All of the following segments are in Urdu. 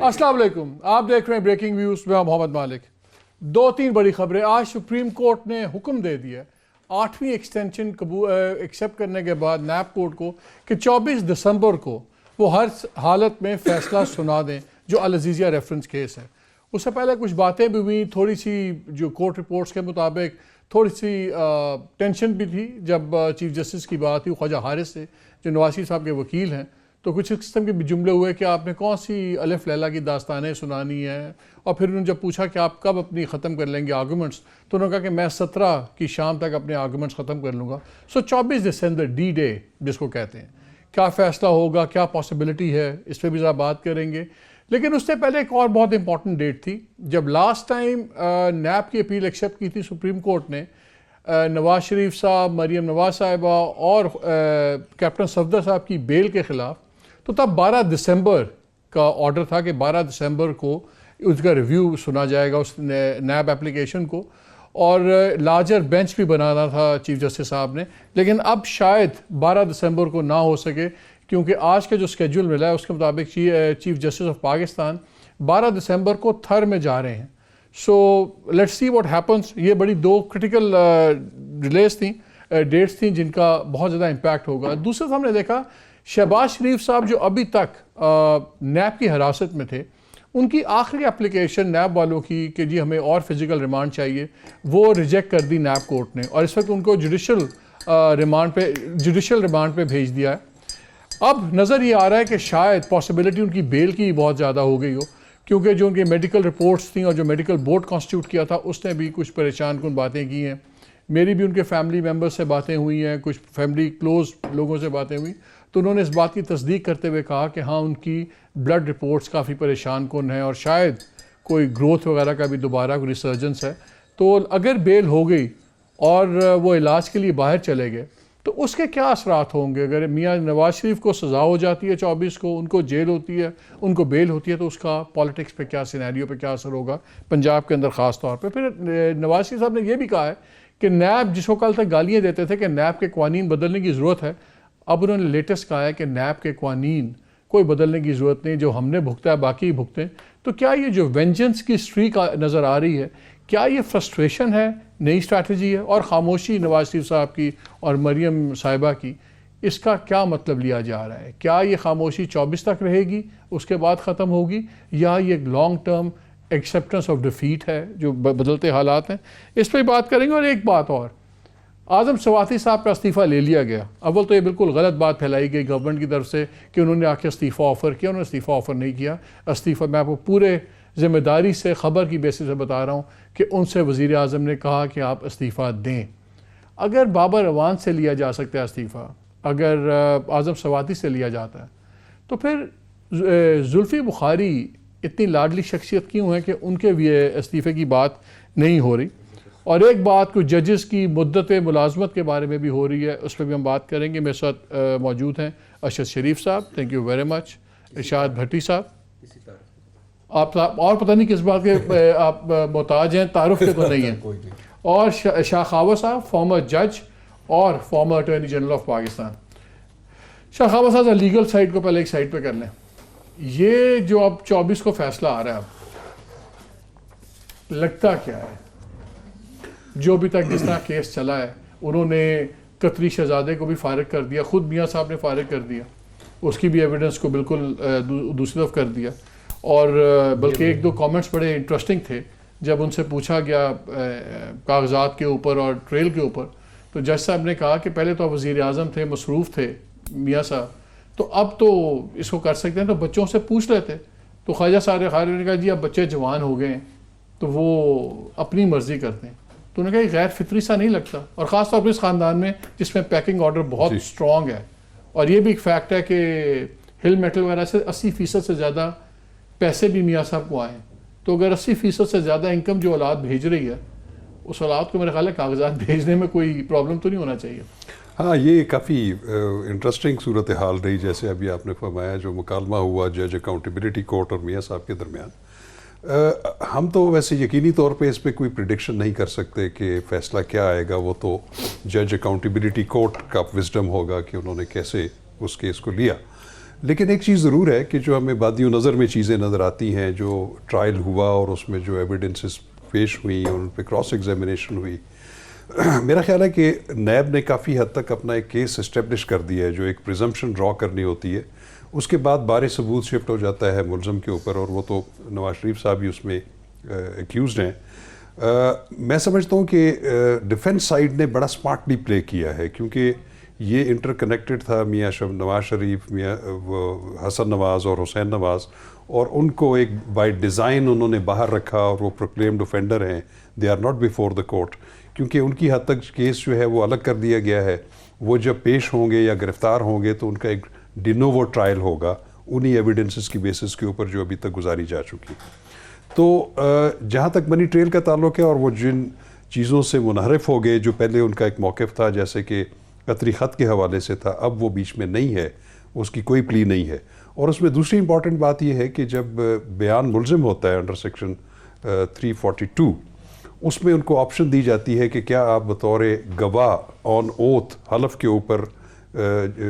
السلام علیکم، آپ دیکھ رہے ہیں بریکنگ ویوز میں محمد مالک۔ دو تین بڑی خبریں۔ آج سپریم کورٹ نے حکم دے دیا 8ویں ایکسٹینشن ایکسیپٹ کرنے کے بعد نیب کورٹ کو کہ 24 دسمبر کو وہ ہر حالت میں فیصلہ سنا دیں جو العزیزیہ ریفرنس کیس ہے۔ اس سے پہلے کچھ باتیں بھی ہوئی، تھوڑی سی جو کورٹ رپورٹس کے مطابق تھوڑی سی ٹینشن بھی تھی جب چیف جسٹس کی بات ہوئی خواجہ حارث سے جو نواز شریف صاحب کے وکیل ہیں، تو کچھ اس قسم کے بھی جملے ہوئے کہ آپ نے کون سی الف لیلا کی داستانیں سنانی ہیں، اور پھر انہوں نے جب پوچھا کہ آپ کب اپنی ختم کر لیں گے آرگومنٹس، تو انہوں نے کہا کہ میں 17 کی شام تک اپنے آرگومنٹس ختم کر لوں گا۔ 24 دسمبر ڈی ڈے جس کو کہتے ہیں، کیا فیصلہ ہوگا، کیا پاسبلٹی ہے، اس پہ بھی ذرا بات کریں گے۔ لیکن اس سے پہلے ایک اور بہت امپورٹنٹ ڈیٹ تھی، جب لاسٹ ٹائم نیب کی اپیل ایکسیپٹ کی تھی سپریم کورٹ نے نواز شریف صاحب، مریم نواز صاحبہ اور کیپٹن صفدر صاحب کی بیل کے خلاف، تو تب 12 دسمبر کا آرڈر تھا کہ 12 دسمبر کو اس کا ریویو سنا جائے گا اس نیب اپلیکیشن کو، اور لارجر بینچ بھی بنانا تھا چیف جسٹس صاحب نے۔ لیکن اب شاید 12 دسمبر کو نہ ہو سکے، کیونکہ آج کا جو اسکیجول ملا ہے اس کے مطابق چیف جسٹس آف پاکستان 12 دسمبر کو تھر میں جا رہے ہیں۔ So let's see what happens. یہ بڑی دو کرٹیکل ڈیلیز تھیں، ڈیٹس تھیں جن کا بہت زیادہ امپیکٹ ہوگا۔ دوسرا ہم نے دیکھا شہباز شریف صاحب جو ابھی تک نیب کی حراست میں تھے، ان کی آخری اپلیکیشن نیب والوں کی کہ جی ہمیں اور فزیکل ریمانڈ چاہیے، وہ ریجیکٹ کر دی نیب کورٹ نے، اور اس وقت ان کو جوڈیشل ریمانڈ پہ بھیج دیا ہے۔ اب نظر یہ آ رہا ہے کہ شاید پاسبلٹی ان کی بیل کی بہت زیادہ ہو گئی ہو، کیونکہ جو ان کی میڈیکل رپورٹس تھیں اور جو میڈیکل بورڈ کانسٹیٹیوٹ کیا تھا اس نے بھی کچھ پریشان کن باتیں کی ہیں۔ میری بھی ان کے فیملی ممبر سے باتیں ہوئی ہیں، کچھ فیملی کلوز لوگوں سے باتیں ہوئی، تو انہوں نے اس بات کی تصدیق کرتے ہوئے کہا کہ ہاں ان کی بلڈ رپورٹس کافی پریشان کن ہیں، اور شاید کوئی گروتھ وغیرہ کا بھی دوبارہ کوئی ریسرجنس ہے۔ تو اگر بیل ہو گئی اور وہ علاج کے لیے باہر چلے گئے تو اس کے کیا اثرات ہوں گے؟ اگر میاں نواز شریف کو سزا ہو جاتی ہے 24 کو، ان کو جیل ہوتی ہے، ان کو بیل ہوتی ہے، تو اس کا پالیٹکس پہ کیا سینیریو پہ کیا اثر ہوگا پنجاب کے اندر خاص طور پہ۔ پھر نواز شریف صاحب نے یہ بھی کہا ہے کہ نیب جس کو کل تک گالیاں دیتے تھے کہ نیب کے قوانین بدلنے کی ضرورت ہے، اب انہوں نے لیٹسٹ کہا ہے کہ نیب کے قوانین کوئی بدلنے کی ضرورت نہیں، جو ہم نے بھگتا ہے باقی بھگتیں۔ تو کیا یہ جو وینجنس کی اسٹریک نظر آ رہی ہے، کیا یہ فرسٹریشن ہے، نئی اسٹریٹجی ہے، اور خاموشی نواز شریف صاحب کی اور مریم صاحبہ کی، اس کا کیا مطلب لیا جا رہا ہے؟ کیا یہ خاموشی 24 تک رہے گی، اس کے بعد ختم ہوگی، یا یہ ایک long term acceptance of defeat ہے جو بدلتے حالات ہیں؟ اس پہ بات کریں گے۔ اور ایک بات اور، اعظم سواتی صاحب کا استعفیٰ لے لیا گیا۔ اول تو یہ بالکل غلط بات پھیلائی گئی گورنمنٹ کی طرف سے کہ انہوں نے آ کے استعفیٰ آفر کیا، انہوں نے استعفیٰ آفر نہیں کیا۔ استعفیٰ میں آپ کو پورے ذمہ داری سے خبر کی بیسس سے بتا رہا ہوں کہ ان سے وزیر اعظم نے کہا کہ آپ استعفیٰ دیں۔ اگر بابر اعوان سے لیا جا سکتا ہے استعفیٰ، اگر اعظم سواتی سے لیا جاتا ہے، تو پھر زلفی بخاری اتنی لاڈلی شخصیت کیوں ہے کہ ان کے بھی استعفے کی بات نہیں ہو رہی؟ اور ایک بات کچھ ججز کی مدت ملازمت کے بارے میں بھی ہو رہی ہے، اس پہ بھی ہم بات کریں گے۔ میرے ساتھ موجود ہیں ارشد شریف صاحب، تھینک یو ویری مچ، ارشاد بھٹی صاحب، آپ اور پتہ نہیں کس بات کے آپ محتاج ہیں، تعارف کے تو نہیں ہیں، اور شاہ خاور صاحب، فارمر جج اور former attorney general of Pakistan. Shah Khawar صاحب لیگل سائڈ کو پہلے ایک سائڈ پہ کر لیں۔ یہ جو اب 24 کو فیصلہ آ رہا ہے، اب لگتا کیا ہے؟ جو ابھی تک جس طرح کیس چلا ہے، انہوں نے قطری شہزادے کو بھی فارغ کر دیا، خود میاں صاحب نے فارغ کر دیا، اس کی بھی ایویڈنس کو بالکل دوسری طرف کر دیا، اور بلکہ ایک دو کامنٹس بڑے انٹرسٹنگ تھے جب ان سے پوچھا گیا کاغذات کے اوپر اور ٹریل کے اوپر، تو جج صاحب نے کہا کہ پہلے تو وزیر اعظم تھے، مصروف تھے میاں صاحب، تو اب تو اس کو کر سکتے ہیں تو بچوں سے پوچھ لیتے۔ تو خواجہ سارے خارج نے کہا جی اب بچے جوان ہو گئے ہیں تو وہ اپنی مرضی کرتے ہیں۔ تو انہوں نے کہا یہ غیر فطری سا نہیں لگتا، اور خاص طور پر اس خاندان میں جس میں پیکنگ آرڈر بہت اسٹرانگ ہے، اور یہ بھی ایک فیکٹ ہے کہ ہل میٹل وغیرہ سے 80% سے زیادہ پیسے بھی میاں صاحب کو آئے ہیں۔ تو اگر 80% سے زیادہ انکم جو اولاد بھیج رہی ہے، اس اولاد کو میرے خیال ہے کاغذات بھیجنے میں کوئی پرابلم تو نہیں ہونا چاہیے۔ ہاں، یہ کافی انٹرسٹنگ صورتحال رہی، جیسے ابھی آپ نے فرمایا جو مکالمہ ہوا جج اکاؤنٹیبلٹی کورٹ اور میاں صاحب کے درمیان۔ ہم تو ویسے یقینی طور پہ اس پہ کوئی پریڈکشن نہیں کر سکتے کہ فیصلہ کیا آئے گا، وہ تو جج اکاؤنٹیبلٹی کورٹ کا وزڈم ہوگا کہ انہوں نے کیسے اس کیس کو لیا۔ لیکن ایک چیز ضرور ہے کہ جو ہمیں بادی و نظر میں چیزیں نظر آتی ہیں، جو ٹرائل ہوا اور اس میں جو ایویڈنسز پیش ہوئی اور ان پہ کراس ایگزامینیشن ہوئی، میرا خیال ہے کہ نیب نے کافی حد تک اپنا ایک کیس اسٹیبلش کر دیا ہے. جو ایک پریزمپشن ڈرا کرنی ہوتی ہے، اس کے بعد بارے ثبوت شفٹ ہو جاتا ہے ملزم کے اوپر، اور وہ تو نواز شریف صاحب بھی اس میں ایکیوزڈ ہیں. میں سمجھتا ہوں کہ ڈیفنس سائیڈ نے بڑا سمارٹلی پلے کیا ہے، کیونکہ یہ انٹر کنیکٹڈ تھا میاں نواز شریف، میاں حسن نواز اور حسین نواز، اور ان کو ایک بائی ڈیزائن انہوں نے باہر رکھا، اور وہ پروکلیمڈ اوفینڈر ہیں، they are not before the court, کیونکہ ان کی حد تک کیس جو ہے وہ الگ کر دیا گیا ہے. وہ جب پیش ہوں گے یا گرفتار ہوں گے تو ان کا ایک ڈینوو ٹرائل ہوگا انہی ایویڈنسز کی بیسس کے اوپر جو ابھی تک گزاری جا چکی. تو جہاں تک منی ٹریل کا تعلق ہے، اور وہ جن چیزوں سے منحرف ہو گئے جو پہلے ان کا ایک موقف تھا، جیسے کہ قطری خط کے حوالے سے تھا، اب وہ بیچ میں نہیں ہے، اس کی کوئی پلی نہیں ہے. اور اس میں دوسری امپورٹنٹ بات یہ ہے کہ جب بیان ملزم ہوتا ہے انڈر سیکشن 342، اس میں ان کو آپشن دی جاتی ہے کہ کیا آپ بطور گواہ آن اوتھ حلف کے اوپر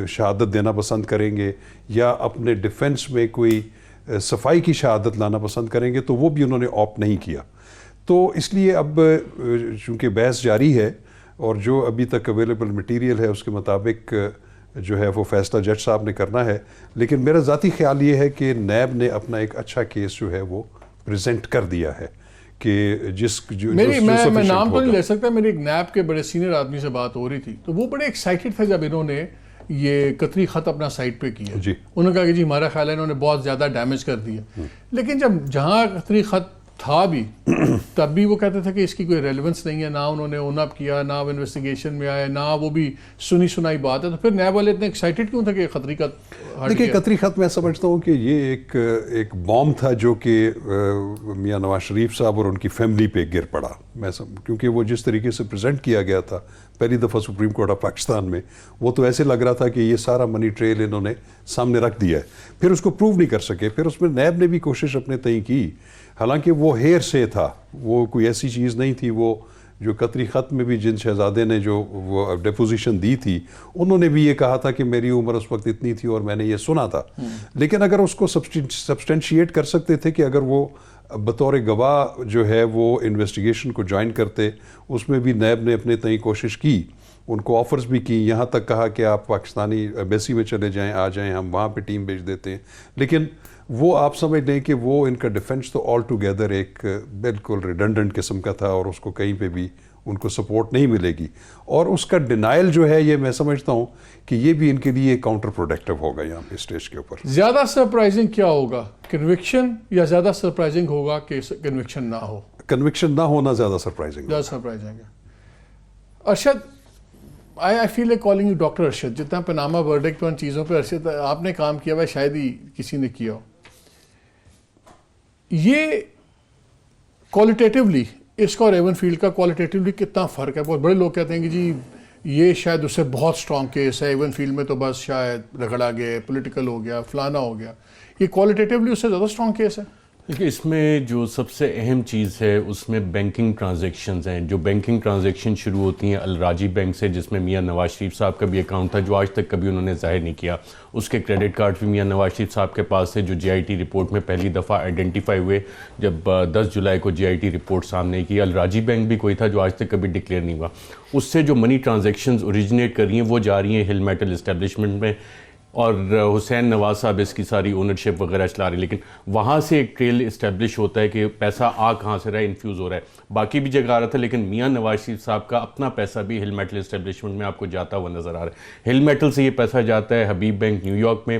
شہادت دینا پسند کریں گے، یا اپنے ڈیفنس میں کوئی صفائی کی شہادت لانا پسند کریں گے. تو وہ بھی انہوں نے آپٹ نہیں کیا. تو اس لیے اب چونکہ بحث جاری ہے، اور جو ابھی تک اویلیبل مٹیریل ہے اس کے مطابق جو ہے وہ فیصلہ جج صاحب نے کرنا ہے. لیکن میرا ذاتی خیال یہ ہے کہ نیب نے اپنا ایک اچھا کیس جو ہے وہ پریزنٹ کر دیا ہے، کہ میں نام تو نہیں لے سکتا، میری ایک نیب کے بڑے سینئر آدمی سے بات ہو رہی تھی، تو وہ بڑے ایکسائٹڈ تھے جب انہوں نے یہ قطری خط اپنا سائٹ پہ کیا. جی، انہوں نے کہا کہ جی ہمارا خیال ہے انہوں نے بہت زیادہ ڈیمیج کر دیا. لیکن جب جہاں قطری خط تھا بھی، تب بھی وہ کہتے تھے کہ اس کی کوئی ریلیونس نہیں ہے، نہ انہوں نے اون اپ کیا، نہ وہ انویسٹیگیشن میں آئے، نہ وہ بھی سنی سنائی بات ہے. تو پھر نیب والے اتنے ایکسائٹڈ کیوں تھے کہ قطری خط؟ دیکھیے، قطری خط میں سمجھتا ہوں کہ یہ ایک بام تھا جو کہ میاں نواز شریف صاحب اور ان کی فیملی پہ گر پڑا. کیونکہ وہ جس طریقے سے پریزنٹ کیا گیا تھا پہلی دفعہ سپریم کورٹ آف پاکستان میں، وہ تو ایسے لگ رہا تھا کہ یہ سارا منی ٹریل انہوں نے سامنے رکھ دیا ہے. پھر اس کو پروو نہیں کر سکے. پھر اس میں نیب نے بھی کوشش اپنے تئیں کی، حالانکہ وہ ہیر سے تھا، وہ کوئی ایسی چیز نہیں تھی. وہ جو قطری خط میں بھی جن شہزادے نے جو وہ ڈیپوزیشن دی تھی، انہوں نے بھی یہ کہا تھا کہ میری عمر اس وقت اتنی تھی اور میں نے یہ سنا تھا. لیکن اگر اس کو سبسٹینشیٹ کر سکتے تھے کہ اگر وہ بطور گواہ جو ہے وہ انویسٹیگیشن کو جوائن کرتے، اس میں بھی نیب نے اپنے تئیں کوشش کی، ان کو آفرز بھی کی، یہاں تک کہا کہ آپ پاکستانی ایمبیسی میں چلے جائیں، آ جائیں، ہم وہاں پہ ٹیم بھیج دیتے ہیں. لیکن وہ آپ سمجھ لیں کہ وہ ان کا ڈیفنس تو آل ٹوگیدر ایک بالکل ریڈنڈنٹ قسم کا تھا، اور اس کو کہیں پہ بھی ان کو سپورٹ نہیں ملے گی. اور اس کا ڈینائل جو ہے، یہ میں سمجھتا ہوں کہ یہ بھی ان کے لیے کاؤنٹر پروڈکٹیو ہوگا یہاں پہ اسٹیج کے اوپر. زیادہ سرپرائزنگ کیا ہوگا، کنوکشن، یا زیادہ سرپرائزنگ ہوگا کہ کنوکشن نہ ہو؟ کنوکشن نہ ہونا زیادہ سرپرائزنگ ہے. Arshad, I feel like calling you doctor Arshad. جتنا پناما ورڈکٹ پہ ان چیزوں پہ ارشد آپ نے کام کیا ہوا ہے، شاید ہی کسی نے کیا ہو. یہ کوالٹیٹیولی اس کا اور ایون فیلڈ کا کوالٹیٹیولی کتنا فرق ہے؟ بہت بڑے لوگ کہتے ہیں کہ جی یہ شاید اس سے بہت اسٹرانگ کیس ہے، ایون فیلڈ میں تو بس شاید رگڑا گیا، پولیٹیکل ہو گیا، فلانا ہو گیا. یہ کوالٹیٹیولی اس سے زیادہ اسٹرانگ کیس ہے؟ دیکھیے، اس میں جو سب سے اہم چیز ہے اس میں بینکنگ ٹرانزیکشنز ہیں. جو بینکنگ ٹرانزیکشن شروع ہوتی ہیں الراجی بینک سے، جس میں میاں نواز شریف صاحب کا بھی اکاؤنٹ تھا، جو آج تک کبھی انہوں نے ظاہر نہیں کیا. اس کے کریڈٹ کارڈ بھی میاں نواز شریف صاحب کے پاس سے، جو جی آئی ٹی رپورٹ میں پہلی دفعہ آئیڈینٹیفائی ہوئے جب 10 جولائی کو جی آئی ٹی رپورٹ سامنے کی. الراجی بینک بھی کوئی تھا جو آج تک کبھی ڈکلیئر نہیں ہوا. اس سے جو منی ٹرانزیکشنز اوریجنیٹ کر رہی ہیں وہ جا رہی ہیں ہل میٹل اسٹیبلشمنٹ میں، اور حسین نواز صاحب اس کی ساری اونرشپ وغیرہ چلا رہے ہیں. لیکن وہاں سے ایک ٹریل اسٹیبلش ہوتا ہے کہ پیسہ آ کہاں سے رہا ہے، انفیوز ہو رہا ہے. باقی بھی جگہ آ رہا تھا، لیکن میاں نواز شریف صاحب کا اپنا پیسہ بھی ہل میٹل اسٹیبلشمنٹ میں آپ کو جاتا ہوا نظر آ رہا ہے. ہل میٹل سے یہ پیسہ جاتا ہے حبیب بینک نیو یارک میں،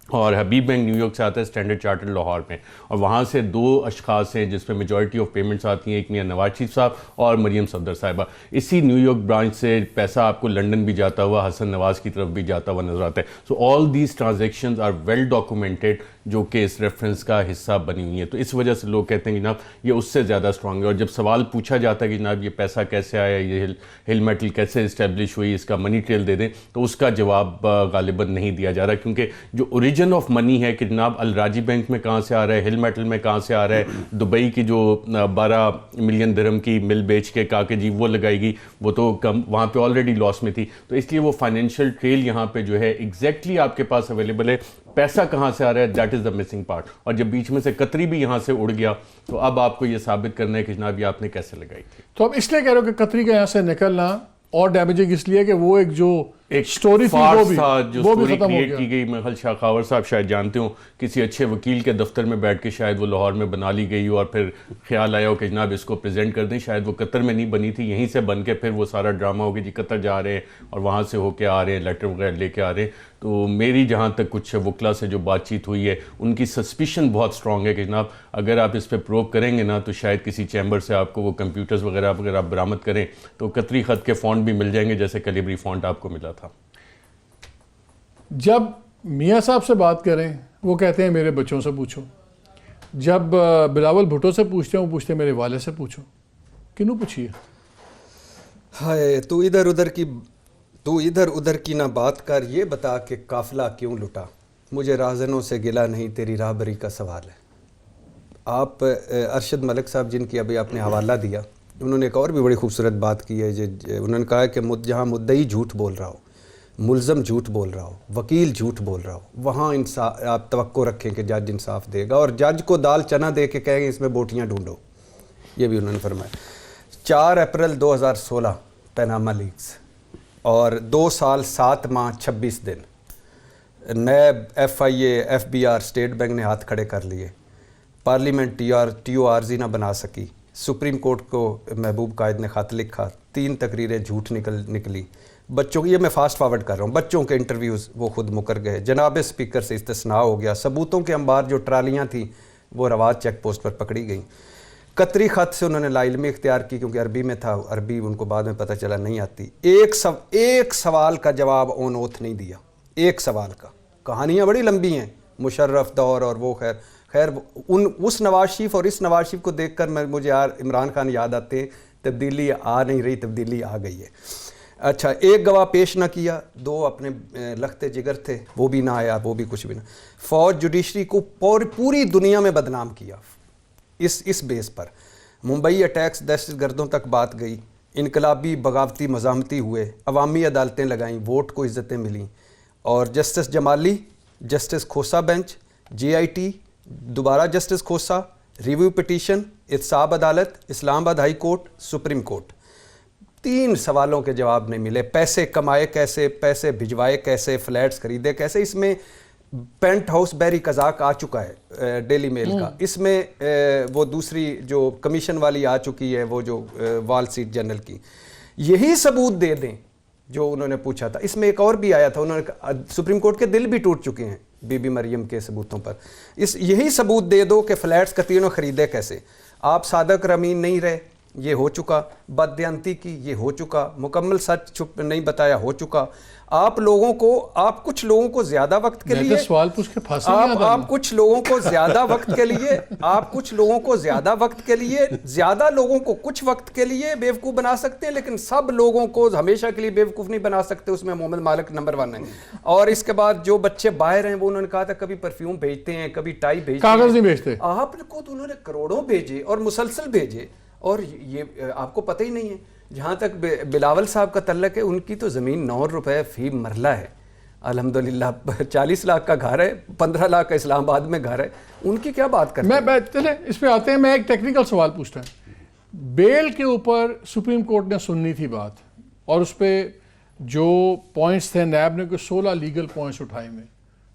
اور حبیب بینک نیو یارک سے آتا ہے اسٹینڈرڈ چارٹرڈ لاہور میں. اور وہاں سے 2 اشخاص ہیں جس میں میجورٹی آف پیمنٹس آتی ہیں، ایک میاں نواز شریف صاحب اور مریم صفدر صاحبہ. اسی نیو یارک برانچ سے پیسہ آپ کو لنڈن بھی جاتا ہوا، حسن نواز کی طرف بھی جاتا ہوا نظر آتا ہے. So all these transactions are well documented, جو کہ اس ریفرنس کا حصہ بنی ہوئی ہیں. تو اس وجہ سے لوگ کہتے ہیں کہ جناب یہ اس سے زیادہ اسٹرانگ ہے. اور جب سوال پوچھا جاتا ہے کہ جناب یہ پیسہ کیسے آیا، یہ ہل میٹل کیسے اسٹیبلش ہوئی، اس کا منی ٹریل دے دیں، تو اس کا جواب غالباً نہیں دیا جا رہا. کیونکہ جو اوریجن آف منی ہے کہ جناب الراجی بینک میں کہاں سے آ رہا ہے، ہل میٹل میں کہاں سے آ رہا ہے، دبئی کی جو 12 ملین درہم کی مل بیچ کے کہا کہ جی وہ لگائے گی، وہ تو کم وہاں پہ آلریڈی لاس میں تھی. تو اس لیے وہ فائنینشیل ٹریل یہاں پہ جو ہے ایگزیکٹلی آپ کے پاس اویلیبل ہے. پیسہ کہاں سے آ رہا ہے, that is the missing part. اور جب بیچ میں سے قطری بھی یہاں سے اڑ گیا تو اب آپ کو یہ ثابت کرنا ہے کہ جناب یہ آپ نے کیسے لگائی تھی. تو اب اس لیے کہہ رہے ہو کہ قطری کا یہاں سے نکلنا اور ڈیمیجنگ اس لیے کہ وہ ایک جو سٹوری تھی وہ بھی ختم ہو گیا. کی گئی. میں شاہ خاور صاحب شاید جانتے ہوں, کسی اچھے وکیل کے دفتر میں بیٹھ کے شاید وہ لاہور میں بنا لی گئی ہو اور پھر خیال آیا ہو کہ جناب اس کو پریزنٹ کر دیں. شاید وہ قطر میں نہیں بنی تھی, یہیں سے بن کے پھر وہ سارا ڈرامہ ہو گیا جی قطر جا رہے ہیں اور وہاں سے ہو کے آ رہے ہیں, لیٹر وغیرہ لے کے آ رہے ہیں. تو میری جہاں تک کچھ وکلا سے جو بات چیت ہوئی ہے ان کی سسپیشن بہت اسٹرانگ ہے کہ جناب اگر آپ اس پہ پروو کریں گے نا تو شاید کسی چیمبر سے آپ کو وہ کمپیوٹرز وغیرہ اگر آپ برآمد کریں تو قطری خط کے فونٹ بھی مل جائیں گے جیسے کیلیبری فونٹ آپ کو ملا تھا. جب میاں صاحب سے بات کریں وہ کہتے ہیں میرے بچوں سے پوچھو, جب بلاول بھٹو سے پوچھتے ہیں وہ پوچھتے ہیں میرے والد سے پوچھو. کنوں پوچھیے؟ ہائے تو ادھر ادھر کی نہ بات کر, یہ بتا کہ قافلہ کیوں لٹا, مجھے راہزنوں سے گلا نہیں تیری راہبری کا سوال ہے. آپ ارشد ملک صاحب جن کی ابھی آپ نے حوالہ دیا, انہوں نے ایک اور بھی بڑی خوبصورت بات کی ہے. انہوں نے کہا کہ جہاں مدعی جھوٹ بول رہا ہو, ملزم جھوٹ بول رہا ہو, وکیل جھوٹ بول رہا ہو, وہاں آپ توقع رکھیں کہ جج انصاف دے گا, اور جج کو دال چنا دے کے کہیں گے اس میں بوٹیاں ڈھونڈو. یہ بھی انہوں نے فرمایا. 4 اپریل 2016 پیناما لیکس, اور 2 سال 7 ماہ 26 دن NAB, FIA, FBI, state bank نے ہاتھ کھڑے کر لیے. پارلیمنٹ TO عارضی نہ بنا سکی. سپریم کورٹ کو محبوب قائد نے خط لکھا. 3 تقریریں جھوٹ نکلی. بچوں یہ میں فاسٹ فارورڈ کر رہا ہوں, بچوں کے انٹرویوز وہ خود مکر گئے. جناب اسپیکر سے استثناء ہو گیا. ثبوتوں کے انبار جو ٹرالیاں تھیں وہ رواج چیک پوسٹ پر پکڑی گئیں. قطری خط سے انہوں نے لا علمی اختیار کی کیونکہ عربی میں تھا, عربی ان کو بعد میں پتہ چلا نہیں آتی. ایک سوال کا جواب اون اوتھ نہیں دیا, ایک سوال کا. کہانیاں بڑی لمبی ہیں, مشرف دور اور وہ خیر اس نواز شریف اور اس نواز شریف کو دیکھ کر مجھے عمران خان یاد آتے ہیں. تبدیلی آ نہیں رہی, تبدیلی آ گئی ہے. اچھا, ایک گواہ پیش نہ کیا, 2 اپنے لختے جگر تھے وہ بھی نہ آیا, وہ بھی کچھ بھی نہ. فوج جوڈیشری کو پوری دنیا میں بدنام کیا اس بیس پر. ممبئی اٹیکس دہشت گردوں تک بات گئی. انقلابی بغاوتی مزاحمتی ہوئے, عوامی عدالتیں لگائیں, ووٹ کو عزتیں ملیں. اور جسٹس جمالی, جسٹس کھوسا بینچ, JIT, دوبارہ جسٹس کھوسا, ریویو پٹیشن, احتساب عدالت, اسلام آباد ہائی کورٹ, سپریم کورٹ. 3 سوالوں کے جواب نہیں ملے. پیسے کمائے کیسے, پیسے بھجوائے کیسے, فلیٹس خریدے کیسے. اس میں پینٹ ہاؤس بیری قزاق آ چکا ہے ڈیلی میل کا. اس میں وہ دوسری جو کمیشن والی آ چکی ہے, وہ جو وال اسٹریٹ جرنل کی. یہی ثبوت دے دیں جو انہوں نے پوچھا تھا. اس میں ایک اور بھی آیا تھا, انہوں نے سپریم کورٹ کے دل بھی ٹوٹ چکے ہیں بی بی مریم کے ثبوتوں پر. یہی ثبوت دے دو کہ فلیٹس قطریوں نے خریدے کیسے. آپ صادق رمین نہیں رہے, یہ ہو چکا. بددیانتی کی, یہ ہو چکا. مکمل سچ چھپ نہیں بتایا, ہو چکا. آپ کچھ لوگوں کو زیادہ وقت کے لیے سوال پوچھ کے آپ کچھ لوگوں کو زیادہ وقت کے لیے زیادہ لوگوں کو کچھ وقت کے لیے بیوقوف بنا سکتے ہیں, لیکن سب لوگوں کو ہمیشہ کے لیے بیوقوف نہیں بنا سکتے. اس میں محمد مالک نمبر 1 ہے. اور اس کے بعد جو بچے باہر ہیں وہ انہوں نے کہا تھا کبھی پرفیوم بھیجتے ہیں, کبھی ٹائی بھیجتے ہیں, کاغذ نہیں بھیجتے. آپ کو تو انہوں نے کروڑوں بھیجے اور مسلسل بھیجے. اور یہ آپ کو پتہ ہی نہیں ہے. جہاں تک بلاول صاحب کا تعلق ہے, ان کی تو زمین 9 روپے فی مرلہ ہے. الحمدللہ 40 لاکھ کا گھر ہے, 15 لاکھ کا اسلام آباد میں گھر ہے. ان کی کیا بات کرتے ہیں. چلیں اس پہ آتے ہیں. میں ایک ٹیکنیکل سوال پوچھتا ہوں. بیل کے اوپر سپریم کورٹ نے سننی تھی بات, اور اس پہ جو پوائنٹس تھے نیب نے کوئی 16 لیگل پوائنٹس اٹھائے میں,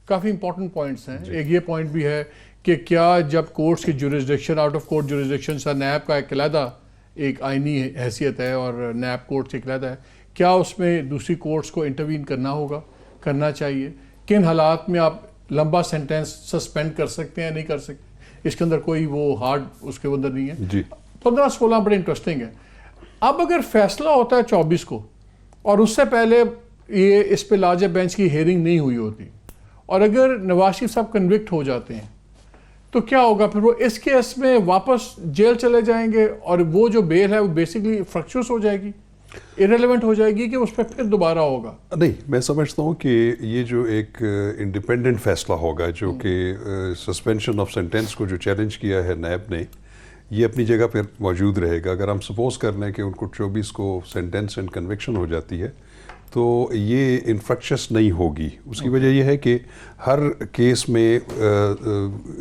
کافی امپورٹنٹ پوائنٹس ہیں. ایک یہ پوائنٹ بھی ہے کہ کیا جب کورٹس کی jurisdiction out of court jurisdiction سے نیب کا ایک علیحدہ ایک آئینی حیثیت ہے اور نیب کورٹ سے ایک علیحدہ ہے, کیا اس میں دوسری کورٹس کو انٹروین کرنا چاہیے. کن حالات میں آپ لمبا سینٹینس سسپینڈ کر سکتے ہیں, نہیں کر سکتے. اس کے اندر کوئی وہ ہارڈ اس کے اندر نہیں ہے. جی 15-16 بڑے انٹرسٹنگ ہے. اب اگر فیصلہ ہوتا ہے 24 کو اور اس سے پہلے یہ اس پہ لاجے بینچ کی ہیئرنگ نہیں ہوئی ہوتی, اور اگر نواز شریف صاحب کنوکٹ ہو جاتے ہیں تو کیا ہوگا پھر؟ وہ اس کیس میں واپس جیل چلے جائیں گے اور وہ جو بیل ہے وہ بیسکلی فرکچوس ہو جائے گی, ایرریلیونٹ ہو جائے گی, کہ اس پہ پھر دوبارہ ہوگا. نہیں, میں سمجھتا ہوں کہ یہ جو ایک انڈیپینڈنٹ فیصلہ ہوگا جو کہ سسپینشن آف سینٹینس کو جو چیلنج کیا ہے نیب نے, یہ اپنی جگہ پہ موجود رہے گا. اگر ہم سپوز کر لیں کہ ان کو 24 کو سینٹینس اینڈ کنوکشن ہو جاتی ہے تو یہ انفرکشس نہیں ہوگی. اس کی وجہ یہ ہے کہ ہر کیس میں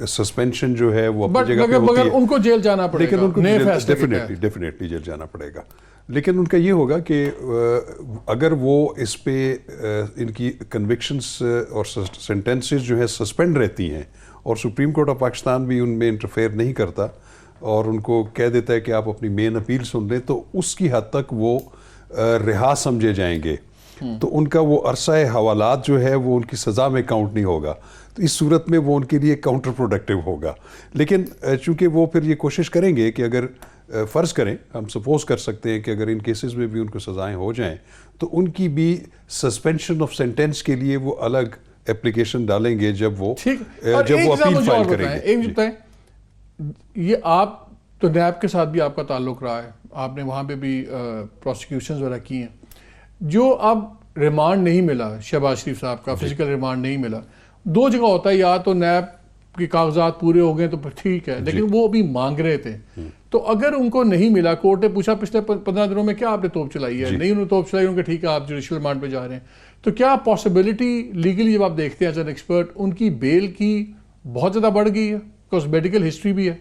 سسپینشن جو ہے وہ اپنی جگہ پہ ہوتی ہے, مگر ان کو جیل جانا پڑے لیکن گا, ان کو نئے فیصلے کے تحت. ڈیفینیٹلی جیل جانا پڑے گا. لیکن ان کا یہ ہوگا کہ اگر وہ اس پہ ان کی کنوکشنز اور سینٹنسز جو ہے سسپینڈ رہتی ہیں اور سپریم کورٹ آف پاکستان بھی ان میں انٹرفیئر نہیں کرتا اور ان کو کہہ دیتا ہے کہ آپ اپنی مین اپیل سن لیں, تو اس کی حد تک وہ رہا سمجھے جائیں گے. تو ان کا وہ عرصہ حوالات جو ہے وہ ان کی سزا میں کاؤنٹ نہیں ہوگا. تو اس صورت میں وہ ان کے لیے کاؤنٹر پروڈکٹیو ہوگا. لیکن چونکہ وہ پھر یہ کوشش کریں گے کہ اگر فرض کریں, ہم سپوز کر سکتے ہیں کہ اگر ان کیسز میں بھی ان کو سزائیں ہو جائیں تو ان کی بھی سسپینشن آف سینٹینس کے لیے وہ الگ اپلیکیشن ڈالیں گے جب وہ اپیل فائل کریں گے. ایک بتائیں, یہ آپ تو نیب کے ساتھ بھی آپ کا تعلق رہا ہے, آپ نے وہاں پہ بھی پروسیکیوشنز وغیرہ کی ہیں. جو اب ریمانڈ نہیں ملا شہباز شریف صاحب کا, فزیکل ریمانڈ نہیں ملا, دو جگہ ہوتا ہے, یا تو نیب کے کاغذات پورے ہو گئے تو ٹھیک ہے, لیکن وہ ابھی مانگ رہے تھے. تو اگر ان کو نہیں ملا, کورٹ نے پوچھا پچھلے 15 دنوں میں کیا آپ نے توپ چلائی ہے, نہیں انہوں نے توپ چلائی, ان کے ٹھیک ہے آپ جوڈیشل ریمانڈ پہ جا رہے ہیں, تو کیا پاسبلٹی لیگلی جب آپ دیکھتے ہیں ایز این ایکسپرٹ ان کی بیل کی بہت زیادہ بڑھ گئی ہے, بیکاز میڈیکل ہسٹری بھی ہے.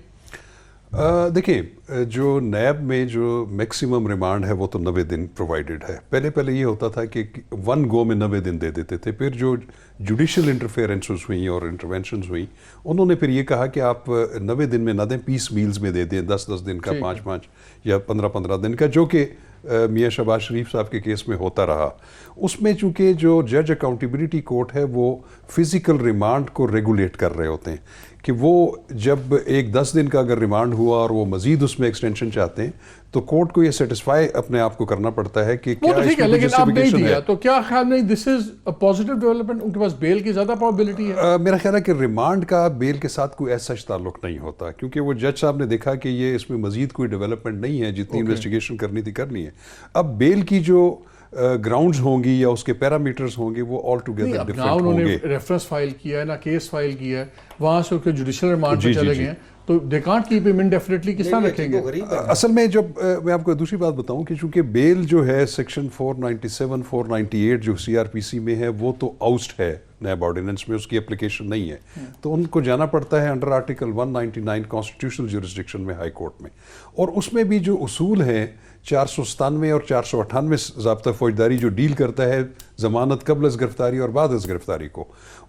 دیکھیں, جو نیب میں جو میکسیمم ریمانڈ ہے وہ تو 90 دن پرووائڈڈ ہے. پہلے یہ ہوتا تھا کہ ون گو میں 90 دن دے دیتے تھے. پھر جو جوڈیشل انٹرفیئرنسز ہوئیں اور انٹرونشنز ہوئیں, انہوں نے پھر یہ کہا کہ آپ 90 دن میں نہ دیں, پیس میلز میں دے دیں, 10 دن کا, 5 یا 15 دن کا, جو کہ میاں شہباز شریف صاحب کے کیس میں ہوتا رہا. اس میں چونکہ جو جج اکاؤنٹیبلٹی کورٹ ہے وہ فزیکل ریمانڈ کو ریگولیٹ کر رہے ہوتے ہیں کہ وہ جب ایک 10 دن کا اگر ریمانڈ ہوا اور وہ مزید اس میں ایکسٹینشن چاہتے ہیں تو کورٹ کو یہ سیٹسفائی اپنے آپ کو کرنا پڑتا ہے کہ کیا اس میں لیکن اب نہیں جسٹیفیکیشن دیا ہے. تو کیا خیال نہیں دس از اے پازیٹیو ڈیولپمنٹ, ان کے پاس بیل کی زیادہ پروبیبلٹی ہے؟ میرا خیال ہے کہ ریمانڈ کا بیل کے ساتھ کوئی ایسا تعلق نہیں ہوتا, کیونکہ وہ جج صاحب نے دیکھا کہ یہ اس میں مزید کوئی ڈیولپمنٹ نہیں ہے, جتنی انویسٹیگیشن کرنی تھی کرنی ہے. اب بیل کی جو گراؤنڈز ہوں گی یا اس کے پیرامیٹرز ہوں گے وہ آل ٹوگیدر ڈفرینٹ ہوں گے. انہوں نے ریفرنس فائل کیا ہے, نہ کیس فائل کیا ہے, وہاں سے جوڈیشل ریمانڈ پہ چلے گئے ہیں, تو دے کانٹ کیپ ہم انڈیفینیٹلی کس طرح رکھیں گے؟ اصل میں جب میں آپ کو دوسری بات بتاؤں کہ چونکہ بیل جو ہے سیکشن 497 498 جو CRPC میں ہے وہ تو آؤسٹ ہے نیب آرڈیننس میں, اس کی اپلیکیشن نہیں ہے, تو ان کو جانا پڑتا ہے انڈر آرٹیکل 199 کانسٹیٹیوشنل جورسڈکشن میں ہائی کورٹ میں. اور اس میں بھی جو اصول ہیں 497 اور 498 ضابطہ فوجداری جو ڈیل کرتا ہے ضمانت قبل از گرفتاری اور بعد از گرفتاری کو,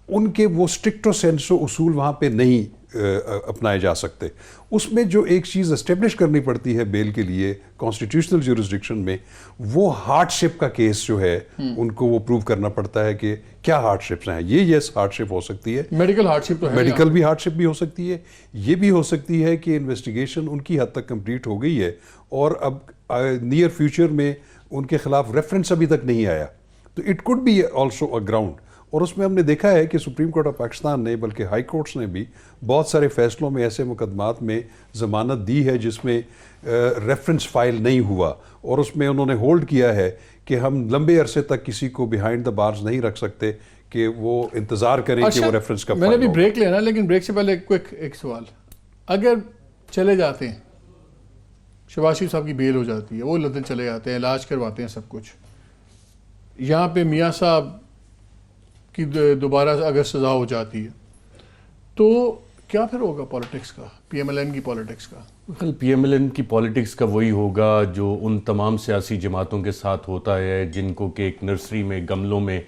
ان کے وہ اسٹرکٹو سینسو اصول وہاں پہ نہیں اپنائے جا سکتے. اس میں جو ایک چیز اسٹیبلش کرنی پڑتی ہے بیل کے لیے کانسٹیٹیوشنل جورسڈکشن میں, وہ ہارڈ شپ کا کیس جو ہے ان کو وہ پروو کرنا پڑتا ہے کہ کیا ہارڈ شپس ہیں. یہ یس ہارڈ شپ ہو سکتی ہے, میڈیکل ہارڈ شپ تو ہے, میڈیکل بھی ہارڈ شپ بھی ہو سکتی ہے, یہ بھی ہو سکتی ہے کہ انویسٹیگیشن ان کی حد تک کمپلیٹ ہو گئی ہے اور اب نیئر فیوچر میں ان کے خلاف ریفرنس ابھی تک نہیں آیا, تو it could be also a ground. اور اس میں ہم نے دیکھا ہے کہ سپریم کورٹ آف پاکستان نے بلکہ ہائی کورٹس نے بھی بہت سارے فیصلوں میں ایسے مقدمات میں ضمانت دی ہے جس میں ریفرنس فائل نہیں ہوا, اور اس میں انہوں نے ہولڈ کیا ہے کہ ہم لمبے عرصے تک کسی کو بیہائنڈ دا بارز نہیں رکھ سکتے کہ وہ انتظار کریں کہ وہ ریفرنس کا فائل ہو. میں نے بھی بریک لینا, لیکن بریک سے پہلے ایک سوال, اگر چلے جاتے ہیں شہباز شریف صاحب کی بیل ہو جاتی ہے, وہ لندن چلے جاتے ہیں, علاج کرواتے ہیں سب کچھ, یہاں پہ میاں صاحب کی دوبارہ اگر سزا ہو جاتی ہے تو کیا پھر ہوگا پالیٹکس کا, PMLN کی پالیٹکس کا؟ PMLN کی پالیٹکس کا وہی ہوگا جو ان تمام سیاسی جماعتوں کے ساتھ ہوتا ہے جن کو کہ ایک نرسری میں گملوں میں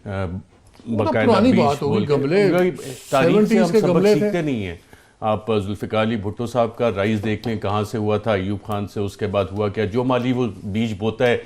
باقاعدہ بیج بول کے تاریخ سے ہم سبق سیکھتے نہیں ہیں. آپ ذوالفقار علی بھٹو صاحب کا رائز دیکھ لیں, کہاں سے ہوا تھا, ایوب خان سے, اس کے بعد ہوا کیا, جو مالی وہ بیج بوتا ہے,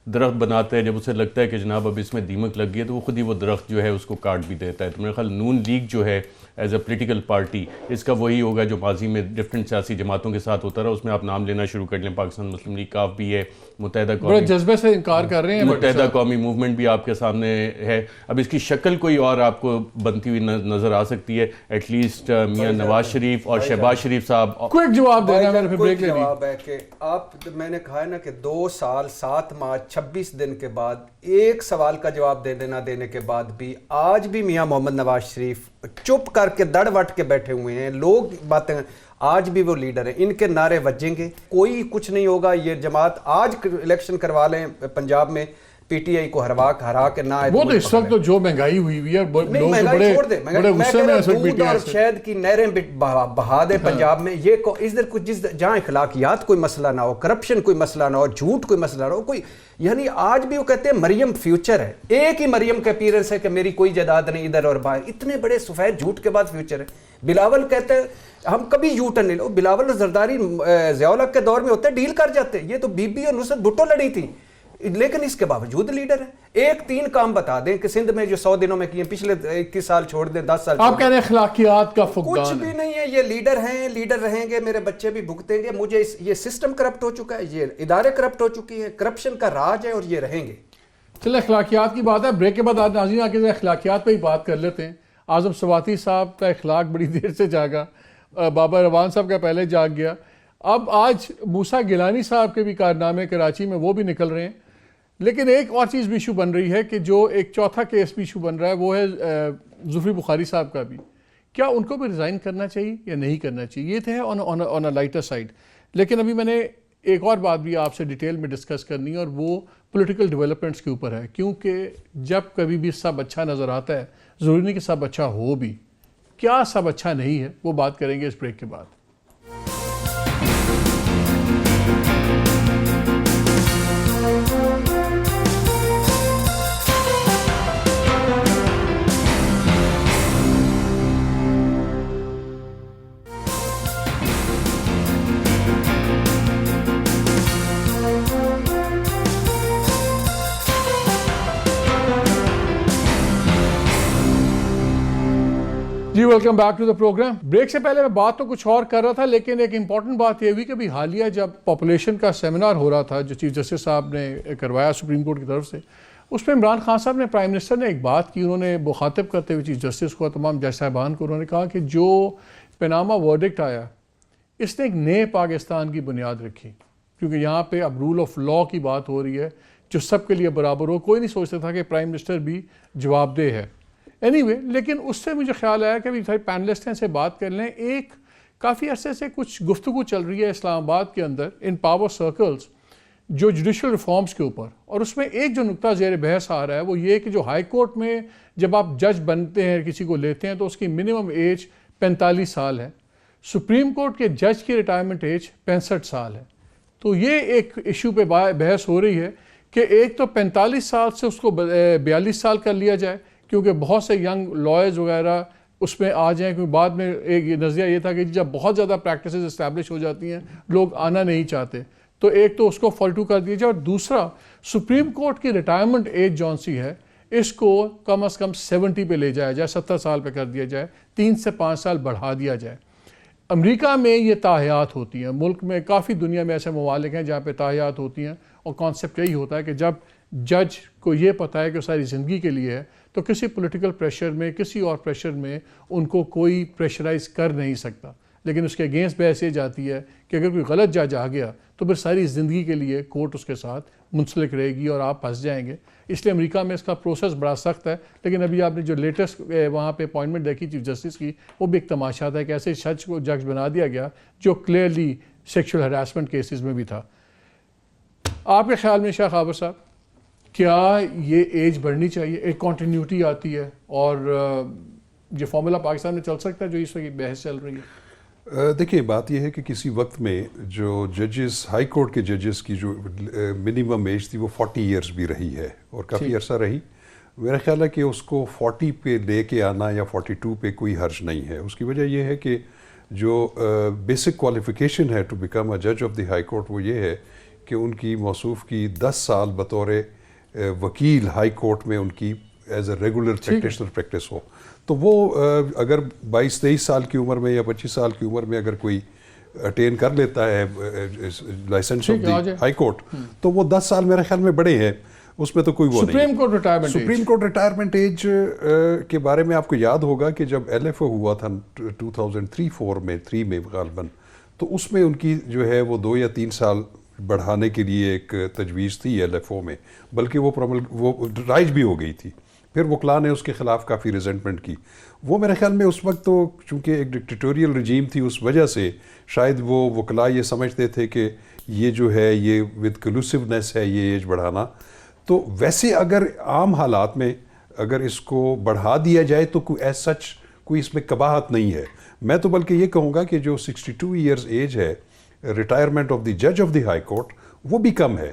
درخت بناتا ہے, جب اسے لگتا ہے کہ جناب اب اس میں دیمک لگ گئی ہے تو وہ خود ہی وہ درخت جو ہے اس کو کاٹ بھی دیتا ہے. تو میرے خیال نون لیگ جو ہے ایز اے پولیٹیکل پارٹی اس کا وہی ہوگا جو ماضی میں ڈفرینٹ سیاسی جماعتوں کے ساتھ ہوتا رہا. اس میں آپ نام لینا شروع کر لیں, پاکستان مسلم لیگ کاف بھی ہے, متحدہ قومی جذبے سے انکار کر رہے ہیں, متحدہ قومی موومنٹ بھی آپ کے سامنے ہے. اب اس کی شکل کوئی اور آپ کو بنتی ہوئی نظر آ سکتی ہے, ایٹ لیسٹ میاں نواز شریف اور شہباز شریف صاحب. کوئک جواب دینا ہے, پھر بریک لے لیں. جواب ہے کہ آپ, میں نے کہا ہے نا کہ 2 سال 7 ماہ 26 دن کے بعد ایک سوال کا جواب دینے کے بعد بھی آج بھی میاں محمد نواز شریف چپ کر کے دڑ وٹ کے بیٹھے ہوئے ہیں. لوگ باتیں, آج بھی وہ لیڈر ہیں, ان کے نعرے بجیں گے, کوئی کچھ نہیں ہوگا. یہ جماعت آج الیکشن کروا لیں پنجاب میں, پی ٹی آئی کو ہرا کے نہ وہ تو اس وقت تو جو مہنگائی ہوئی ہوئی ہے نہیں لوگ مہنگائی چھوڑ دے بڑے غصے میں دودھ اور شہد کی نہریں بہا دے پنجاب میں یہ ادھر کچھ جہاں اخلاقیات کوئی مسئلہ نہ ہو, کرپشن کوئی مسئلہ نہ ہو, جھوٹ کوئی مسئلہ نہ ہو, کوئی یعنی آج بھی وہ کہتے ہیں مریم فیوچر ہے, ایک ہی مریم کا اپیرنس ہے کہ میری کوئی جائیداد نہیں ادھر اور باہر, اتنے بڑے سفید جھوٹ کے بعد فیوچر ہے. بلاول کہتے ہیں ہم کبھی یو ٹرن نہیں لو, بلاول اور زرداری ضیاء الحق کے دور میں ہوتے ڈیل کر جاتے, یہ تو بی بی اور نصرت بھٹو لڑی تھی, لیکن اس کے باوجود لیڈر ہیں. ایک 3 کام بتا دیں کہ سندھ میں جو 100 دنوں میں کیے, پچھلے 21 سال چھوڑ دیں, 10 سال آپ کہہ رہے ہیں اخلاقیات کا کچھ فقدان بھی نہیں ہے. یہ لیڈر ہیں, لیڈر رہیں گے, میرے بچے بھی بھگتیں گے. مجھے یہ سسٹم کرپٹ ہو چکا ہے, یہ ادارے کرپٹ ہو چکی ہیں, کرپشن کا راج ہے اور یہ رہیں گے. چلے اخلاقیات کی بات ہے, بریک کے بعد آج ناظرین آ کے اخلاقیات پہ ہی بات کر لیتے ہیں. اعظم سواتی صاحب کا اخلاق بڑی دیر سے جاگا, بابا روان صاحب کا پہلے جاگ گیا, اب آج موسیٰ گیلانی صاحب کے بھی کارنامے کراچی میں وہ بھی نکل رہے ہیں. لیکن ایک اور چیز بھی ایشو بن رہی ہے کہ جو ایک چوتھا کیس بھی ایشو بن رہا ہے وہ ہے ظفری بخاری صاحب کا بھی. کیا ان کو بھی ریزائن کرنا چاہیے یا نہیں کرنا چاہیے, یہ تو ہے آن اے لائٹر سائڈ. لیکن ابھی میں نے ایک اور بات بھی آپ سے ڈیٹیل میں ڈسکس کرنی ہے اور وہ پولیٹیکل ڈیولپمنٹس کے اوپر ہے, کیونکہ جب کبھی بھی سب اچھا نظر آتا ہے ضروری نہیں کہ سب اچھا ہو بھی. کیا سب اچھا نہیں ہے, وہ بات کریں گے اس بریک کے بعد. جی welcome back to the program. Break سے پہلے میں بات تو کچھ اور کر رہا تھا, لیکن ایک امپورٹنٹ بات یہ ہوئی کہ حالیہ جب پاپولیشن کا سیمینار ہو رہا تھا جو چیف جسٹس صاحب نے کروایا سپریم کورٹ کی طرف سے, اس میں عمران خان صاحب نے, پرائم منسٹر نے ایک بات کی, انہوں نے مخاطب کرتے ہوئے چیف جسٹس کو, تمام جج صاحبان کو, انہوں نے کہا کہ جو پیناما ورڈکٹ آیا اس نے ایک نئے پاکستان کی بنیاد رکھی, کیونکہ یہاں پہ اب رول آف لاء کی بات ہو رہی ہے جو سب کے لیے برابر ہو. کوئی نہیں سوچتا تھا کہ پرائم منسٹر بھی جواب دہ ہے. اینی لیکن اس سے مجھے خیال آیا کہ ابھی سارے پینلسٹ ہیں سے بات کر لیں. ایک کافی عرصے سے کچھ گفتگو چل رہی ہے اسلام آباد کے اندر ان پاور سرکلز جو جوڈیشل ریفارمز کے اوپر, اور اس میں ایک جو نقطہ زیر بحث آ رہا ہے وہ یہ کہ جو ہائی کورٹ میں جب آپ جج بنتے ہیں, کسی کو لیتے ہیں, تو اس کی منیمم ایج 45 سال ہے. سپریم کورٹ کے جج کی ریٹائرمنٹ ایج 65 سال ہے. تو یہ ایک ایشو پہ بحث ہو رہی ہے کہ ایک تو 45 سال سے اس کو 42 سال کر لیا جائے, کیونکہ بہت سے ینگ لائرز وغیرہ اس میں آ جائیں, کیونکہ بعد میں ایک نظریہ یہ تھا کہ جب بہت زیادہ پریکٹسز اسٹیبلش ہو جاتی ہیں لوگ آنا نہیں چاہتے, تو ایک تو اس کو 42 کر دیا جائے, اور دوسرا سپریم کورٹ کی ریٹائرمنٹ ایج جون سی ہے اس کو کم از کم 70 پہ لے جایا جائے, 70 سال پہ کر دیا جائے, 3 سے 5 سال بڑھا دیا جائے. امریکہ میں یہ تاحیات ہوتی ہیں, ملک میں کافی دنیا میں ایسے ممالک ہیں جہاں پہ تاحیات ہوتی ہیں, اور کانسیپٹ یہی ہوتا ہے کہ جب جج کو یہ پتہ ہے کہ ساری زندگی کے لیے ہے تو کسی پولیٹیکل پریشر میں, کسی اور پریشر میں ان کو کوئی پریشرائز کر نہیں سکتا. لیکن اس کے اگینسٹ بحث یہ جاتی ہے کہ اگر کوئی غلط جج آ گیا تو پھر ساری زندگی کے لیے کورٹ اس کے ساتھ منسلک رہے گی اور آپ پھنس جائیں گے. اس لیے امریکہ میں اس کا پروسیس بڑا سخت ہے. لیکن ابھی آپ نے جو لیٹسٹ وہاں پہ اپوائنٹمنٹ دیکھی چیف جسٹس کی, وہ بھی ایک تماشا تھا کہ ایسے جج کو جج بنا دیا گیا جو کلیئرلی سیکشل ہراسمنٹ کیسز میں بھی تھا. آپ کے خیال میں شاہ خابر صاحب کیا یہ ایج بڑھنی چاہیے؟ ایک کنٹینیوٹی آتی ہے اور یہ فارمولا پاکستان میں چل سکتا ہے جو اس وقت بحث چل رہی ہے؟ دیکھیے بات یہ ہے کہ کسی وقت میں جو ججز, ہائی کورٹ کے ججز کی جو منیمم ایج تھی وہ 40 ایئرز بھی رہی ہے اور کافی عرصہ رہی. میرا خیال ہے کہ اس کو 40 پہ لے کے آنا یا 42 پہ کوئی حرج نہیں ہے. اس کی وجہ یہ ہے کہ جو بیسک کوالیفیکیشن ہے ٹو بیکم اے جج آف دی ہائی کورٹ وہ یہ ہے کہ ان کی موصوف کی 10 سال بطور وکیل ہائی کورٹ میں ان کی as a regular practitioner practice ہو. تو وہ اگر 22-23 سال کی عمر میں یا 25 سال کی عمر میں اگر کوئی اٹین کر لیتا ہے license of the high court تو وہ 10 سال میرے خیال میں بڑے ہیں, اس میں تو کوئی وہ نہیں. سپریم کورٹ ریٹائرمنٹ ایج کے بارے میں آپ کو یاد ہوگا کہ جب ایل ایف او ہوا تھا 2003-4 میں 3 میں غالباً, تو اس میں ان کی جو ہے وہ 2 یا 3 سال بڑھانے کے لیے ایک تجویز تھی ایل ایف او میں, بلکہ وہ رائج بھی ہو گئی تھی. پھر وکلاء نے اس کے خلاف کافی ریزنٹمنٹ کی. وہ میرے خیال میں اس وقت تو چونکہ ایک ڈکٹیٹوریل رجیم تھی اس وجہ سے شاید وہ وکلاء یہ سمجھتے تھے کہ یہ جو ہے یہ ود کلوسیونیس ہے یہ ایج بڑھانا, تو ویسے اگر عام حالات میں اگر اس کو بڑھا دیا جائے تو کوئی ایز سچ کوئی اس میں قباحت نہیں ہے. میں تو بلکہ یہ کہوں گا کہ جو 62 ایئرز ایج ہے ریٹائرمنٹ آف دی جج آف دی ہائی کورٹ وہ بھی کم ہے,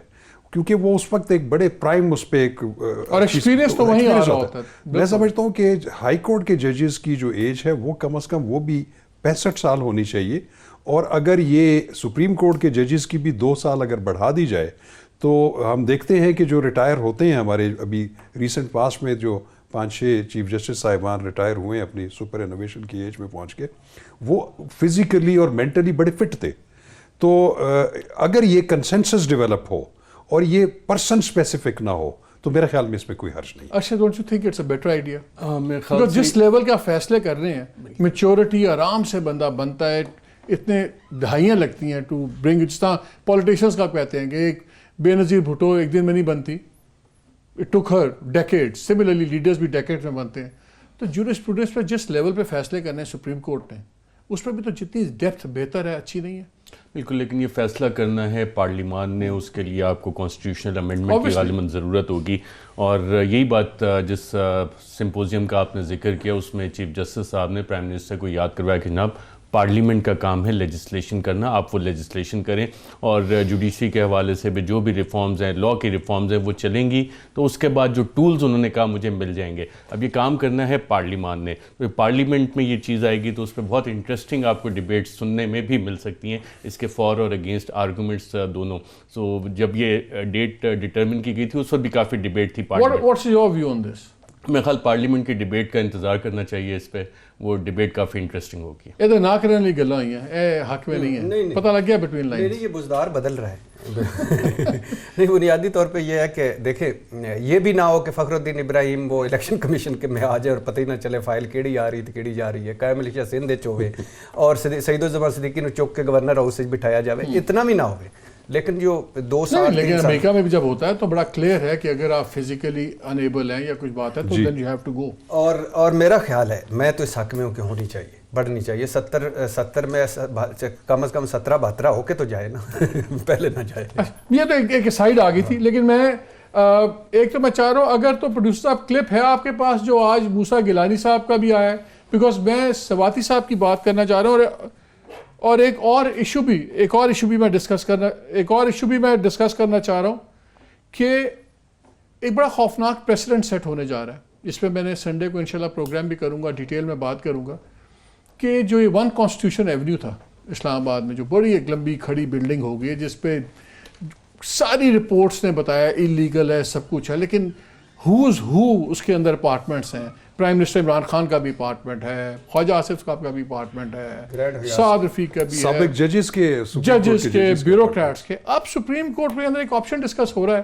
کیونکہ وہ اس وقت ایک بڑے پرائم اس پہ ایک اور ایکسپیرینس تو وہیں آ رہا ہوتا ہے. میں سمجھتا ہوں کہ ہائی کورٹ کے ججز کی جو ایج ہے وہ کم از کم وہ بھی 65 سال ہونی چاہیے, اور اگر یہ سپریم کورٹ کے ججز کی بھی 2 سال اگر بڑھا دی جائے تو ہم دیکھتے ہیں کہ جو ریٹائر ہوتے ہیں ہمارے ابھی ریسنٹ پاسٹ میں جو 5-6 چیف جسٹس صاحبان ریٹائر ہوئے ہیں اپنی سپر انوویشن کی ایج میں پہنچ کے, وہ فزیکلی اور مینٹلی بڑے فٹ تھے. تو اگر یہ کنسنسس ڈیولپ ہو اور یہ پرسن اسپیسیفک نہ ہو تو میرا خیال میں اس میں کوئی حرج نہیں. اچھا, don't you think it's a better idea? میرے خیال سے جس لیول کا فیصلے کر رہے ہیں میچورٹی آرام سے بندہ بنتا ہے, اتنے دہائیاں لگتی ہیں ٹو برنگ, جس طرح پولیٹیشنس کا کہتے ہیں کہ ایک بے نظیر بھٹو ایک دن میں نہیں بنتی, it took Hare decade. Similarly leaders بھی ڈیکیڈ میں بنتے ہیں. تو جورسپروڈنس پہ جس لیول پہ فیصلے کرنے ہیں سپریم کورٹ نے, اس پہ بھی تو جتنی ڈیپتھ بہتر ہے اچھی نہیں ہے. بالکل, لیکن یہ فیصلہ کرنا ہے پارلیمان نے, اس کے لیے آپ کو کانسٹیٹیوشنل امینڈمنٹ کی غالباً ضرورت ہوگی. اور یہی بات جس سمپوزیم کا آپ نے ذکر کیا اس میں چیف جسٹس صاحب نے پرائم منسٹر کو یاد کروایا کہ جناب پارلیمنٹ کا کام ہے لیجسلیشن کرنا, آپ وہ لیجسلیشن کریں, اور جوڈیشری کے حوالے سے بھی جو بھی ریفارمز ہیں, لاء کی ریفارمز ہیں وہ چلیں گی, تو اس کے بعد جو ٹولز انہوں نے کہا مجھے مل جائیں گے. اب یہ کام کرنا ہے پارلیمان نے, تو پارلیمنٹ میں یہ چیز آئے گی تو اس پہ بہت انٹرسٹنگ آپ کو ڈیبیٹ سننے میں بھی مل سکتی ہیں, اس کے فار اور اگینسٹ آرگومنٹس دونوں. سو جب یہ ڈیٹ ڈٹرمن کی گئی تھی اس وقت بھی کافی ڈیبیٹ تھی parliament. What's your view on this? میرے خیال پارلیمنٹ کی ڈیبیٹ کا انتظار کرنا چاہیے, اس پہ وہ ڈیبیٹ کافی انٹرسٹنگ ہوگی. یہ تو نہ کرنے والی گلاں ہوئی ہیں, اے حق میں نہیں ہے, پتہ لگ گیا بٹوین لائنز. نہیں, یہ بزدار بدل رہا ہے. نہیں, بنیادی طور پہ یہ ہے کہ دیکھیں یہ بھی نہ ہو کہ فخر الدین ابراہیم وہ الیکشن کمیشن کے میں آ جائے اور پتہ ہی نہ چلے فائل کیڑی آ رہی تھی کیڑی جا رہی ہے, قائم ملیشیا سندھ ہوئے اور سعید الزمان صدیقی نے چک کے گورنر ہاؤس سے بٹھایا جائے, اتنا بھی نہ ہوئے. لیکن جو 2 سال لیکن امریکہ میں بھی جب ہوتا ہے تو بڑا کلیئر ہے کہ اگر آپ فزیکلی انیبل ہیں یا کچھ بات ہے تو then you have to go. اور میرا خیال ہے, میں تو اس حق میں ہوں کہ ہونی چاہیے, بڑھنی چاہیے. 70 میں کم از کم 17-72 ہو کے تو جائے نا, پہلے نہ جائے. یہ تو ایک سائڈ آ گئی تھی. لیکن میں ایک تو میں چاہ رہا ہوں اگر تو پروڈیوسر صاحب کلپ ہے آپ کے پاس جو آج موسیٰ گیلانی صاحب کا بھی آیا ہے, بیکاز میں سواتی صاحب کی بات کرنا چاہ رہا ہوں, اور ایک اور ایشو بھی میں ڈسکس کرنا چاہ رہا ہوں کہ ایک بڑا خوفناک پریسیڈنٹ سیٹ ہونے جا رہا ہے. اس پہ میں نے سنڈے کو انشاءاللہ پروگرام بھی کروں گا, ڈیٹیل میں بات کروں گا کہ جو یہ 1 کانسٹیٹیوشن ایونیو تھا اسلام آباد میں, جو بڑی ایک لمبی کھڑی بلڈنگ ہو گئی ہے جس پہ ساری رپورٹس نے بتایا اللیگل ہے, سب کچھ ہے, لیکن اس کے اندر اپارٹمنٹس ہیں. پرائم منسٹر عمران خان کا بھی اپارٹمنٹ ہے, خواجہ آصف صاحب کا بھی اپارٹمنٹ ہے, سعد رفیق کا بھی ہے, سابق ججز کے بیوروکریٹس کے. اب سپریم کورٹ کے اندر ایک آپشن ڈسکس ہو رہا ہے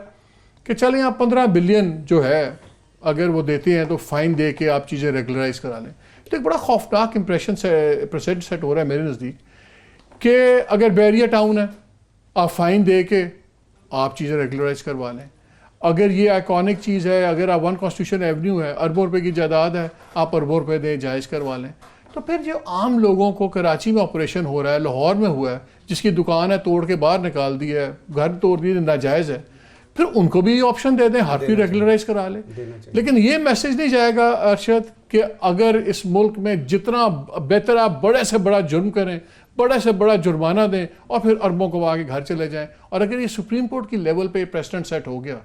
کہ چلیں آپ 15 بلین جو ہے اگر وہ دیتے ہیں تو فائن دے کے آپ چیزیں ریگولرائز کرا لیں. تو ایک بڑا خوفناک امپریشن سیٹ ہو رہا ہے میرے نزدیک کہ اگر بیریا ٹاؤن ہے آپ فائن دے کے آپ چیزیں ریگولرائز کروا لیں. اگر یہ آئیکونک چیز ہے, اگر آپ 1 کانسٹیٹیوشن ایونیو ہے, اربوں روپے کی جائیداد ہے, آپ اربوں روپے دیں, جائز کروا لیں. تو پھر جو عام لوگوں کو کراچی میں آپریشن ہو رہا ہے, لاہور میں ہوا ہے, جس کی دکان ہے توڑ کے باہر نکال دی ہے, گھر توڑ دیے ناجائز ہے, پھر ان کو بھی آپشن دے دیں, ہر کوئی ریگولرائز کرا لیں. لیکن یہ میسج نہیں جائے گا ارشد کہ اگر اس ملک میں جتنا بہتر آپ بڑے سے بڑا جرم کریں, بڑے سے بڑا جرمانہ دیں اور پھر اربوں کو آگے گھر چلے جائیں. اور اگر یہ سپریم کورٹ کی لیول پہ پریسیڈنٹ سیٹ ہو گیا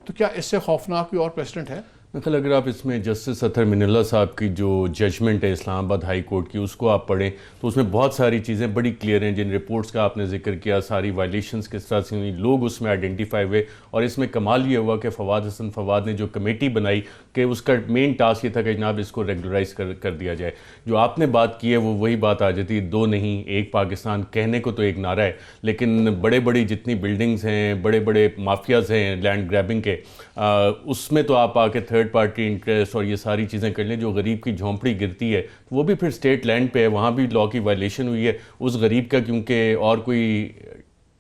تو کیا اس سے خوفناک کوئی اور پریسیڈنٹ ہے؟ مثلا اگر آپ اس میں جسٹس اطہر من اللہ صاحب کی جو ججمنٹ ہے اسلام آباد ہائی کورٹ کی اس کو آپ پڑھیں تو اس میں بہت ساری چیزیں بڑی کلیئر ہیں. جن رپورٹس کا آپ نے ذکر کیا, ساری وائلیشنز کس طرح سے ہوئی, لوگ اس میں آئیڈینٹیفائی ہوئے. اور اس میں کمال یہ ہوا کہ فواد حسن فواد نے جو کمیٹی بنائی کہ اس کا مین ٹاسک یہ تھا کہ جناب اس کو ریگولرائز کر دیا جائے. جو آپ نے بات کی ہے وہ وہی بات آ جاتی ہے, 2 نہیں 1 پاکستان کہنے کو تو ایک نعرہ ہے, لیکن بڑی جتنی بلڈنگز ہیں, بڑے مافیاز ہیں لینڈ گریبنگ کے, اس میں تو آپ آ کے تھرڈ پارٹی انٹرسٹ اور یہ ساری چیزیں کر لیں. جو غریب کی جھونپڑی گرتی ہے وہ بھی پھر اسٹیٹ لینڈ پہ ہے, وہاں بھی لاء کی وائلیشن ہوئی ہے اس غریب کا, کیونکہ اور کوئی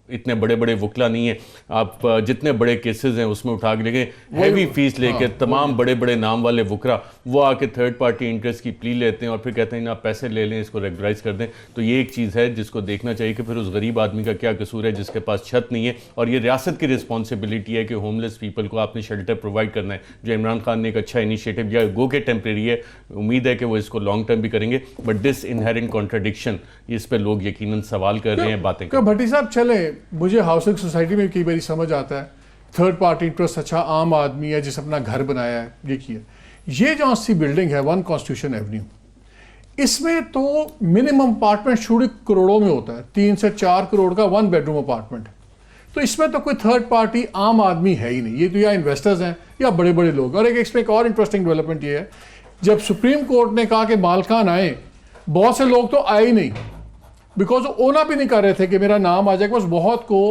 اتنے بڑے بڑے وکلا نہیں ہیں. آپ جتنے بڑے کیسز ہیں اس میں اٹھا کے لے گئے, ہیوی فیس لے کے تمام بڑے بڑے نام والے وکرا وہ آ کے تھرڈ پارٹی انٹرسٹ کی پلی لیتے ہیں اور پھر کہتے ہیں آپ پیسے لے لیں, اس کو ریگولرائز کر دیں. تو یہ ایک چیز ہے جس کو دیکھنا چاہیے کہ پھر اس غریب آدمی کا کیا قصور ہے جس کے پاس چھت نہیں ہے. اور یہ ریاست کی رسپانسبلٹی ہے کہ ہوم لیس پیپل کو آپ نے شیلٹر پرووائڈ کرنا ہے, جو عمران خان نے ایک اچھا انیشیٹو یا گو کے ٹیمپریری ہے, امید ہے کہ وہ اس کو لانگ ٹرم بھی کریں گے. بٹ دس انہیرنٹ کانٹرڈکشن, اس پہ لوگ یقیناً سوال کر رہے ہیں, باتیں کر. بھٹی صاحب چلیں, مجھے ہاؤسنگ سوسائٹی میں کئی باری سمجھ آتا ہے تھرڈ پارٹی انٹرسٹ, اچھا عام آدمی ہے جس اپنا گھر بنایا ہے, یہ کیا. یہ جو سی بلڈنگ ہے 1 کانسٹیٹیوشن ایونیو, اس میں تو منیمم اپارٹمنٹ شروع کروڑوں میں ہوتا ہے, 3 سے 4 کروڑ کا 1 بیڈ روم اپارٹمنٹ. تو اس میں تو کوئی تھرڈ پارٹی عام آدمی ہے ہی نہیں, یہ تو یا انویسٹرز ہیں یا بڑے بڑے لوگ. اور اس میں ایک اور انٹرسٹنگ ڈیولپمنٹ یہ ہے, جب سپریم کورٹ نے کہا کہ مالکان آئیں, بہت سے لوگ تو آئے ہی نہیں, بیکاز وہ اونا بھی نہیں کر رہے تھے کہ میرا نام آ جائے. بس بہت کو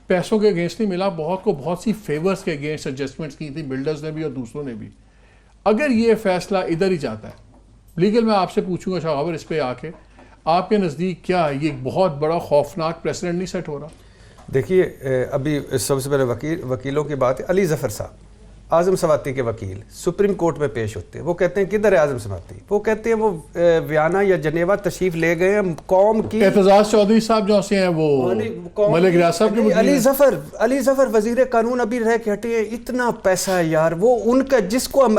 پیسوں کے اگینسٹ نہیں ملا, بہت کو بہت سی فیورز کے اگینسٹ ایڈجسٹمنٹس کی تھی بلڈرز نے بھی اور دوسروں نے بھی. اگر یہ فیصلہ ادھر ہی جاتا ہے لیگل, میں آپ سے پوچھوں گا شاہ اس پہ آ کے, آپ کے نزدیک کیا یہ بہت بڑا خوفناک پریسیڈنٹ نہیں سیٹ ہو رہا؟ دیکھیے ابھی سب سے پہلے وکیلوں کی بات ہے. علی ظفر صاحب اعظم سواتی کے وکیل سپریم کورٹ میں پیش ہوتے ہیں, وہ کہتے ہیں کدھر ہے اعظم سواتی, وہ کہتے ہیں وہ ویانا یا جنیوا تشریف لے گئے ہیں قوم کی. اعتزاز چودھری صاحب جو سے ہیں وہ ملک ریاض صاحب کے, علی ظفر وزیر قانون ابھی رہ کے ہٹے ہیں. اتنا پیسہ ہے یار, وہ ان کا جس کو ہم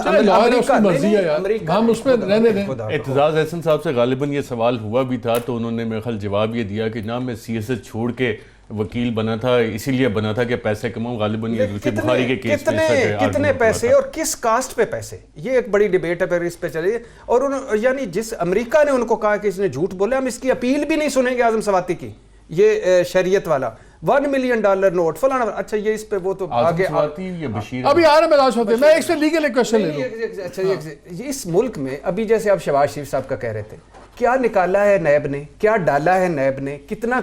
اس میں رہنے دیں. اعتزاز احسن صاحب سے غالباً یہ سوال ہوا بھی تھا تو انہوں نے میرے خیال جواب یہ دیا کہ جناب میں سیاست چھوڑ کے وکیل بنا تھا, اسی لیے بنا تھا کہ پیسے کماؤں. غالباً یہ بخاری کے کیس میں کتنے پیسے اور کس کاسٹ پہ پیسے, یہ ایک بڑی ڈیبیٹ ہے, پھر اس پہ چلیے. اور یعنی جس امریکہ نے ان کو کہا کہ اس نے جھوٹ بولے, ہم اس کی اپیل بھی نہیں سنیں گے اعظم سواتی کی, یہ شریعت والا $1 ملین نوٹ فلانا. اچھا یہ اس پہ وہ تو آگے ابھی آ رہا میں میں اس پہ لیگل ایک کوشچن لے لوں. اچھا اس ملک میں ابھی جیسے آپ شہباز شریف صاحب کا کہہ رہے تھے, کیا نکالا ہے نیب نے, کیا ڈالا ہے نیب نے, کتنا.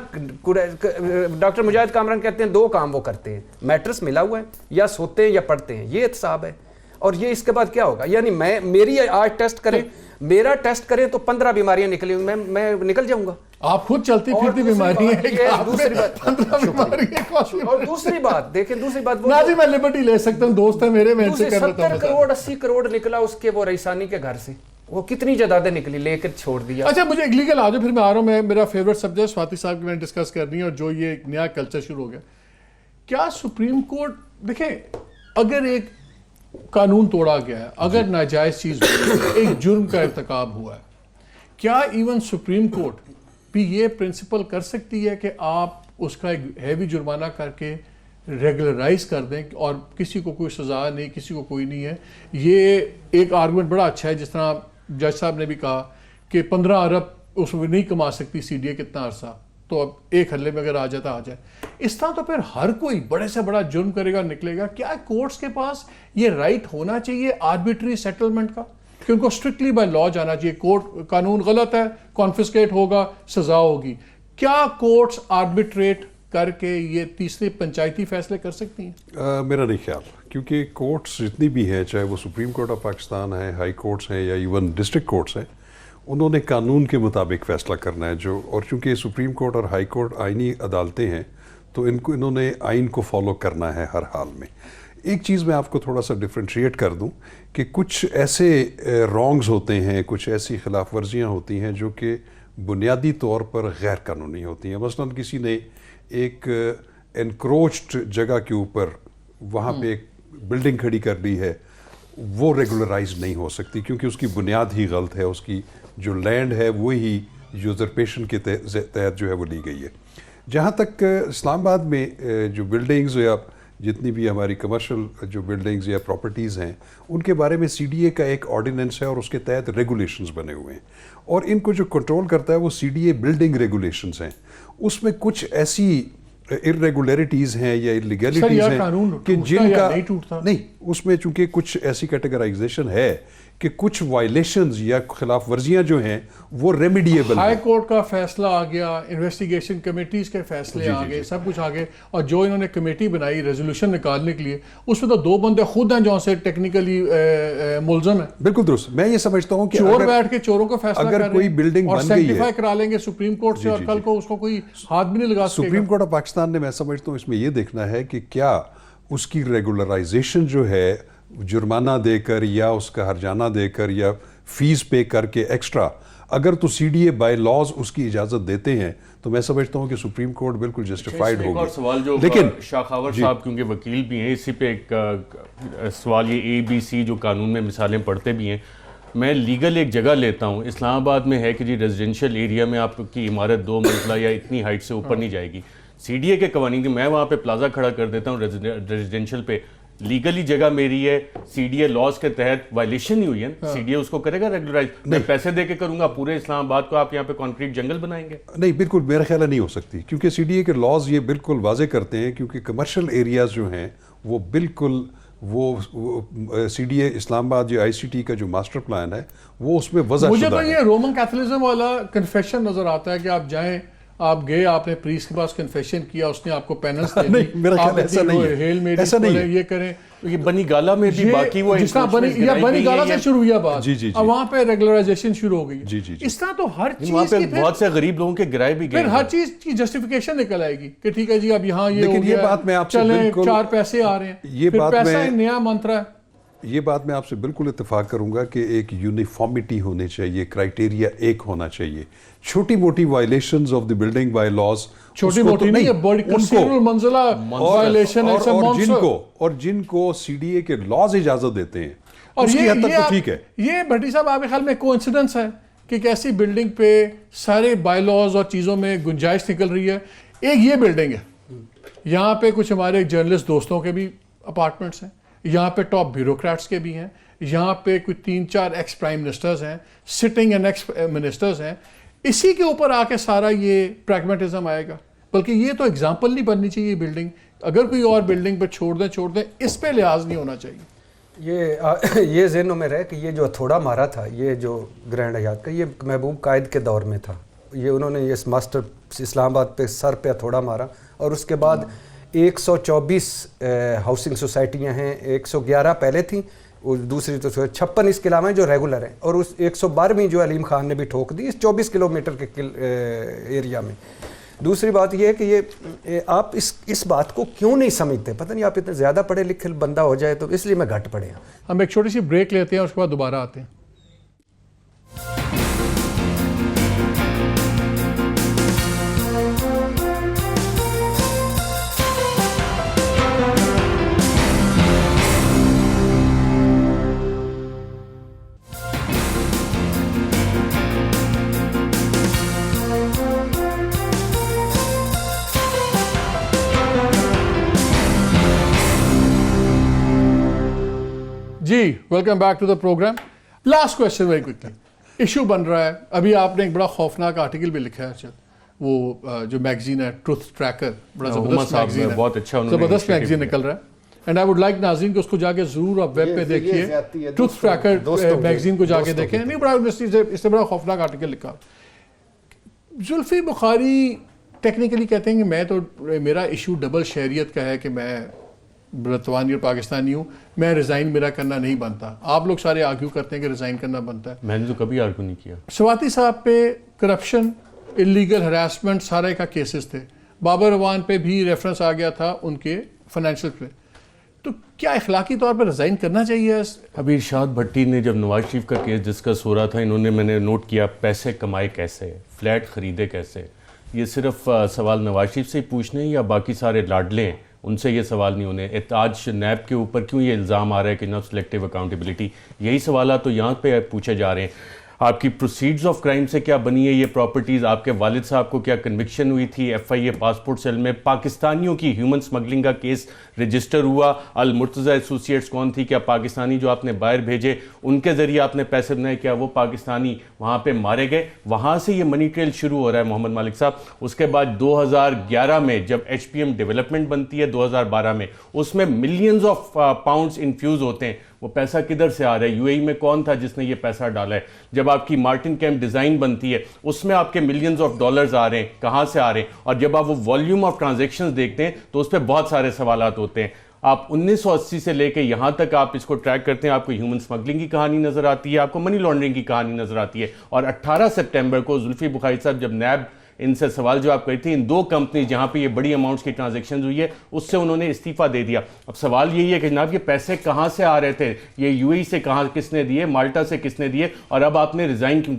ڈاکٹر مجاہد کامران کہتے ہیں 2 کام وہ کرتے ہیں, میٹرس ملا ہوا ہے, یا سوتے ہیں یا پڑھتے ہیں, یہ احتساب ہے. اور یہ اس کے بعد کیا ہوگا, یعنی میری آج ٹیسٹ کریں, میرا ٹیسٹ کریں تو 15 بیماریاں نکلی, میں نکل جاؤں گا. آپ خود چلتی پھرتی بیماری ہے. اور دوسری بات دیکھیں, دوسری بات ناظر میں لبرٹی لے سکتا ہوں, دوست ہے میرے, میں 70 کروڑ 80 کروڑ نکلا اس کے وہ رئیسانی کے گھر سے, وہ کتنی جائیدادیں نکلی لے کر چھوڑ دیا. اچھا مجھے ایک لیگل آ جاؤ, پھر میں آ رہا ہوں. میرا فیوریٹ سبجیکٹ سواتی صاحب کی میں نے ڈسکس کرنی ہے, اور جو یہ نیا کلچر شروع ہو گیا. کیا سپریم کورٹ, دیکھیں اگر ایک قانون توڑا گیا ہے, اگر ناجائز چیز ہوئی ہے, ایک جرم کا ارتکاب ہوا ہے, کیا ایون سپریم کورٹ بھی یہ پرنسپل کر سکتی ہے کہ آپ اس کا ایک ہیوی جرمانہ کر کے ریگولرائز کر دیں اور کسی کو کوئی سزا نہیں, کسی کو کوئی نہیں ہے؟ یہ ایک آرگومنٹ بڑا اچھا ہے, جس طرح جج صاحب نے بھی کہا کہ 15 ارب اس میں نہیں کما سکتی سی ڈی اے کتنا عرصہ, تو اب ایک حلے میں اگر آ جاتا آ جائے. اس طرح تو پھر ہر کوئی بڑے سے بڑا جرم کرے گا نکلے گا. کیا کورٹس کے پاس یہ رائٹ ہونا چاہیے آربیٹری سیٹلمنٹ کا, کہ ان کو اسٹرکٹلی بائی لا جانا چاہیے, کورٹ قانون غلط ہے کانفسکیٹ ہوگا, سزا ہوگی. کیا کورٹس آربیٹریٹ کر کے یہ تیسرے پنچایتی فیصلے کر سکتی ہیں؟ میرا نہیں خیال, کیونکہ کورٹس جتنی بھی ہیں, چاہے وہ سپریم کورٹ آف پاکستان ہے, ہائی کورٹس ہیں, یا ایون ڈسٹرکٹ کورٹس ہیں, انہوں نے قانون کے مطابق فیصلہ کرنا ہے. جو اور چونکہ سپریم کورٹ اور ہائی کورٹ آئینی عدالتیں ہیں, تو انہوں نے آئین کو فالو کرنا ہے ہر حال میں. ایک چیز میں آپ کو تھوڑا سا ڈفرینشیٹ کر دوں کہ کچھ ایسے رانگز ہوتے ہیں, کچھ ایسی خلاف ورزیاں ہوتی ہیں جو کہ بنیادی طور پر غیر قانونی ہوتی ہیں. مثلاً کسی نے ایک انکروچڈ جگہ کے اوپر وہاں پہ ایک بلڈنگ کھڑی کر لی ہے, وہ ریگولرائز نہیں ہو سکتی کیونکہ اس کی بنیاد ہی غلط ہے, اس کی جو لینڈ ہے وہی یوزرپیشن کے تحت جو ہے وہ لی گئی ہے. جہاں تک اسلام آباد میں جو بلڈنگز یا جتنی بھی ہماری کمرشل جو بلڈنگز یا پراپرٹیز ہیں, ان کے بارے میں سی ڈی اے کا ایک آرڈیننس ہے اور اس کے تحت ریگولیشنز بنے ہوئے ہیں, اور ان کو جو کنٹرول کرتا ہے وہ C D A building regulations ہیں. اس میں کچھ ایسی irregularities ہیں یا illegalities ہیں کہ جن کا نہیں, اس میں چونکہ کچھ ایسی کیٹیگرائزیشن ہے کہ کچھ وائلیشنز یا خلاف ورزیاں جو ہیں وہ ریمیڈیبل ہائی ہیں. کورٹ کا فیصلہ آ گیا, انویسٹیگیشن کمیٹیز کے فیصلے آ گئے, سب کچھ آ گئے, اور جو انہوں نے کمیٹی بنائی ریزولوشن نکالنے کے لیے, اس میں تو 2 بندے خود ہیں جو سے ٹیکنیکلی ملزم ہیں. بالکل درست. میں یہ سمجھتا ہوں کہ چور بیٹھ کے چوروں کو فیصلہ اگر کر رہے کوئی ہیں بلڈنگ اور بن گئی ہے, سینکٹیفائی کرا لیں گے سپریم کورٹ سے, اور کل کو اس کو کوئی ہاتھ بھی نہیں لگا سکے. سپریم کورٹ آف پاکستان نے, میں سمجھتا ہوں اس میں یہ دیکھنا ہے کہ کیا اس کی ریگولرائزیشن جو ہے جرمانہ دے کر یا اس کا ہرجانہ دے کر یا فیس پے کر کے ایکسٹرا, اگر تو C D A bylaws اس کی اجازت دیتے ہیں تو میں سمجھتا ہوں کہ سپریم کورٹ بالکل جسٹیفائڈ ایک اور ہوگی. سوال جو لیکن شاخاور صاحب کیونکہ وکیل بھی ہیں, اسی پہ ایک سوال یہ ABC جو قانون میں مثالیں پڑھتے بھی ہیں, میں لیگل ایک جگہ لیتا ہوں, اسلام آباد میں ہے کہ جی ریزیڈینشیل ایریا میں آپ کی عمارت 2 منزلہ یا اتنی ہائٹ سے اوپر نہیں جائے گی. CDA کے قوانین کی میں وہاں پہ پلازا کھڑا کر دیتا ہوں ریزیڈینشیل پہ, لیگلی جگہ میری ہے, CDA لاز کے تحت وائلیشن نہیں ہوئی ہے, CDA اس کو کرے گا ریگولرائز. میں پیسے دے کے کروں گا پورے اسلام آباد کو, آپ یہاں پہ کانکریٹ جنگل بنائیں گے؟ نہیں, بالکل میرا خیال ہے نہیں ہو سکتی, کیونکہ CDA کے لاز یہ بالکل واضح کرتے ہیں, کیونکہ کمرشل ایریاز جو ہیں وہ بالکل وہ CDA اسلام آباد جو ICT کا جو ماسٹر پلان ہے وہ اس میں وضع مجھے شدہ تو ہے. یہ رومن کیتھولزم والا کنفیشن نظر آتا ہے کہ آپ جائیں, آپ گئے, آپ نے پریسٹ کے پاس کنفیشن کیا, اس نے آپ کو پینلز دے نہیں, میرا خیال ایسا نہیں ہے, ایسا نہیں ہے. یہ کریں, یہ بنی گالا میں بھی باقی وہ جس طرح بنی گالا سے شروع ہوا بات, جی, جی, جی. اب وہاں پہ ریگولرائزیشن شروع ہو گئی. جی, جی, جی. اس طرح تو ہر وہاں چیز پہ کی بہت سے غریب لوگوں کے گرائے بھی گئے, پھر ہر چیز کی جسٹیفیکیشن نکل آئے گی کہ ٹھیک ہے جی اب یہاں یہ ہو لیکن یہ گیا, بات میں آپ سے چلیں بالکل 4 پیسے آ رہے ہیں, یہ پھر بات پیسہ میں نیا منترا ہے. یہ بات میں آپ سے بالکل اتفاق کروں گا کہ ایک یونیفارمٹی ہونی چاہیے, کرائٹیریا ایک ہونا چاہیے. چھوٹی موٹی violations of the building by laws, چھوٹی موٹی نہیں ہے, بڑی کنسیڈربل منزلہ وائلیشن ہے, اور جن کو CDA کے لاز اجازت دیتے ہیں اور اس کی حد تک تو ٹھیک ہے. یہ بھٹی صاحب آپ کے خیال میں کوئنسیڈنس ہے کہ ایک ایسی بلڈنگ پہ سارے بائی لاز اور چیزوں میں گنجائش نکل رہی ہے؟ ایک یہ بلڈنگ ہے, یہاں پہ کچھ ہمارے جرنلسٹ دوستوں کے بھی اپارٹمنٹس ہیں, یہاں پہ ٹاپ بیوروکریٹس کے بھی ہیں, یہاں پہ کوئی 3-4 ایکس پرائم منسٹرز ہیں, سٹنگ اینڈ ایکس منسٹرز ہیں. اسی کے اوپر آ کے سارا یہ پریگمیٹزم آئے گا. بلکہ یہ تو اگزامپل نہیں بننی چاہیے بلڈنگ, اگر کوئی اور بلڈنگ پہ چھوڑ دیں, اس پہ لحاظ نہیں ہونا چاہیے. یہ ذہنوں میں رہے کہ یہ جو ہتھوڑا مارا تھا, یہ جو گرینڈ حیات کا, یہ محبوب قائد کے دور میں تھا. یہ انہوں نے اس ماسٹر اسلام آباد پہ سر پہ ہتھوڑا مارا, اور اس کے بعد 124 ہاؤسنگ سوسائٹیاں ہیں, 111 پہلے تھیں, اور دوسری تو 56 اس کے علاوہ ہیں جو ریگولر ہیں, اور اس 112ویں جو علیم خان نے بھی ٹھوک دی اس 24 کلومیٹر کے ایریا میں. دوسری بات یہ ہے کہ یہ آپ اس بات کو کیوں نہیں سمجھتے, پتہ نہیں آپ اتنے زیادہ پڑھے لکھے بندہ ہو جائے تو اس لیے میں گھٹ پڑے ہوں. ہم ایک چھوٹی سی بریک لیتے ہیں, اس کے بعد دوبارہ آتے ہیں. جی welcome back to the program. Last question very quickly, issue بن رہا ہے, ابھی آپ نے ایک بڑا خوفناک آرٹیکل بھی لکھا ہے, وہ جو میگزین ہے ٹروتھ ٹریکر, بڑا زبردست میگزین ہے, بہت اچھا زبردست میگزین نکل رہا ہے, اینڈ آئی ووڈ لائک ناظرین کہ اس کو جا کے ضرور آپ ویب پہ دیکھیے, ٹروتھ ٹریکر میگزین کو جا کے دیکھیں. نہیں بڑا اس سے بڑا خوفناک آرٹیکل لکھا. زلفی بخاری ٹیکنیکلی کہتے ہیں کہ میں تو, میرا ایشو ڈبل شہریت کا ہے کہ میں برطوانی اور پاکستانی ہوں, میں ریزائن میرا کرنا نہیں بنتا. آپ لوگ سارے آرگیو کرتے ہیں کہ ریزائن کرنا بنتا ہے. میں نے تو کبھی آرگیو نہیں کیا. سواتی صاحب پہ کرپشن, انلیگل ہراسمنٹ سارے کا کیسز تھے, بابر روان پہ بھی ریفرنس آ گیا تھا ان کے فائنینشیل پہ, تو کیا اخلاقی طور پر ریزائن کرنا چاہیے؟ ابھی ارشاد بھٹی نے جب نواز شریف کا کیس ڈسکس ہو رہا تھا, انہوں نے, میں نے نوٹ کیا, پیسے کمائے کیسے, فلیٹ خریدے کیسے. یہ صرف سوال نواز شریف سے ہی پوچھنے یا باقی سارے لاڈلے ہیں ان سے یہ سوال نہیں ہونے. آج نیب کے اوپر کیوں یہ الزام آ رہا ہے کہ نو سلیکٹیو اکاؤنٹیبلٹی, یہی سوالات تو یہاں پہ پوچھے جا رہے ہیں. آپ کی پروسیڈز آف کرائم سے کیا بنی ہے یہ پراپرٹیز, آپ کے والد صاحب کو کیا کنوکشن ہوئی تھی FIA پاسپورٹ سیل میں, پاکستانیوں کی ہیومن سمگلنگ کا کیس رجسٹر ہوا, المرتضی ایسوسیٹس کون تھی, کیا پاکستانی جو آپ نے باہر بھیجے ان کے ذریعے آپ نے پیسے بنائے, کیا وہ پاکستانی وہاں پہ مارے گئے, وہاں سے یہ منی ٹریل شروع ہو رہا ہے محمد مالک صاحب. اس کے بعد 2011 میں جب HPM ڈیولپمنٹ بنتی ہے 2012 میں, اس میں ملینز آف پاؤنڈز انفیوز ہوتے ہیں, وہ پیسہ کدھر سے آ رہا ہے؟ یو اے ای میں کون تھا جس نے یہ پیسہ ڈالا ہے؟ جب آپ کی مارٹن کیمپ ڈیزائن بنتی ہے اس میں آپ کے ملینز آف ڈالرز آ رہے ہیں، کہاں سے آ رہے ہیں؟ اور جب آپ وہ والیوم آف ٹرانزیکشنز دیکھتے ہیں تو اس پہ بہت سارے سوالات ہوتے ہیں. آپ 1980 سے لے کے یہاں تک آپ اس کو ٹریک کرتے ہیں، آپ کو ہیومن سمگلنگ کی کہانی نظر آتی ہے، آپ کو منی لانڈرنگ کی کہانی نظر آتی ہے. اور 18 سپٹمبر کو زلفی بخاری صاحب جب نیب ان سے سوال جواب کری تھی، ان دو کمپنی جہاں پہ یہ بڑی اماؤنٹس کی ٹرانزیکشنز ہوئی ہے اس سے انہوں نے استعفیٰ دے دیا. اب سوال یہی ہے کہ جناب یہ پیسے کہاں سے آ رہے تھے؟ یہ یو اے ای سے کہاں کس نے دیے، مالٹا سے کس نے دیے، اور اب آپ نے ریزائن کیوں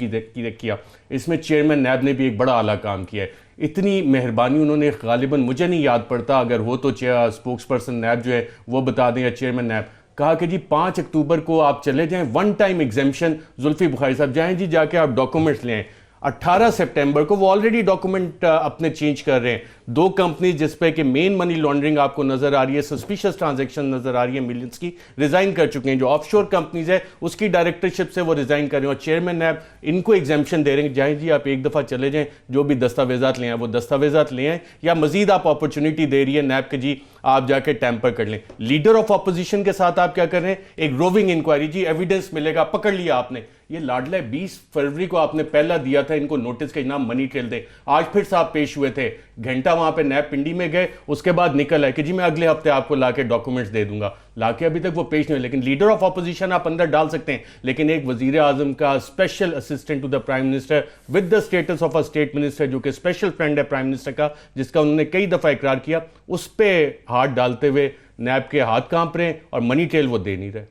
کیا؟ اس میں چیئرمین نیب نے بھی ایک بڑا اعلیٰ کام کیا ہے. اتنی مہربانی انہوں نے، غالباً مجھے نہیں یاد پڑتا، اگر ہو تو اسپوکس پرسن نیب جو ہے وہ بتا دیں یا چیئرمین نیب، کہا کہ جی 5 اکتوبر کو آپ چلے جائیں، ون ٹائم ایگزیمشن زلفی بخاری صاحب جائیں جی، جا کے آپ ڈاکومنٹس لیں. 18 سپٹمبر کو وہ آلریڈی ڈاکومنٹ اپنے چینج کر رہے ہیں. 2 کمپنی جس پہ کہ مین منی لانڈرنگ آپ کو نظر آ رہی ہے، سسپیشس ٹرانزیکشن نظر آ رہی ہے ملینز کی، ریزائن کر چکے ہیں. جو آف شور کمپنیز ہے اس کی ڈائریکٹرشپ سے وہ ریزائن کر رہے ہیں، اور چیئرمین نیب ان کو ایگزیمشن دے رہے ہیں. جائیں جی آپ ایک دفعہ چلے جائیں، جو بھی دستاویزات لے ہیں وہ دستاویزات لے ہیں، یا مزید آپ اپرچونٹی دے رہی ہے نیب کہ جی آپ جا کے ٹیمپر کر لیں. لیڈر آف اپوزیشن کے ساتھ آپ کیا کر رہے ہیں؟ ایک روونگ انکوائری، جی ایویڈنس ملے گا، پکڑ لیا آپ نے. یہ لاڈلہ 20 فروری کو آپ نے پہلا دیا تھا ان کو نوٹس کا جناب منی ٹریل دے. آج پھر صاحب پیش ہوئے تھے، گھنٹہ وہاں پہ نیب پنڈی میں گئے، اس کے بعد نکل آئے کہ جی میں اگلے ہفتے آپ کو لا کے ڈاکومنٹس دے دوں گا. لا کے ابھی تک وہ پیش نہیں ہوئے. لیکن لیڈر آف اپوزیشن آپ اندر ڈال سکتے ہیں، لیکن ایک وزیر اعظم کا special assistant to the prime minister with the status of a state minister, جو کہ اسپیشل فرینڈ ہے پرائم منسٹر کا، جس کا انہوں نے کئی دفعہ اقرار کیا، اس پہ ہاتھ ڈالتے ہوئے نیب کے ہاتھ کانپ رہے ہیں اور منی ٹریل وہ دے نہیں رہے.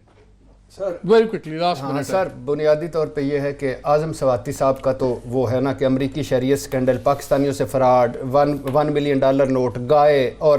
سر ویری کوئکلی لاسٹ ہاں منٹ. سر، بنیادی طور پہ یہ ہے کہ اعظم سواتی صاحب کا تو وہ ہے نا کہ امریکی شہریت سکینڈل، پاکستانیوں سے فراڈ، $1 ملین نوٹ گائے، اور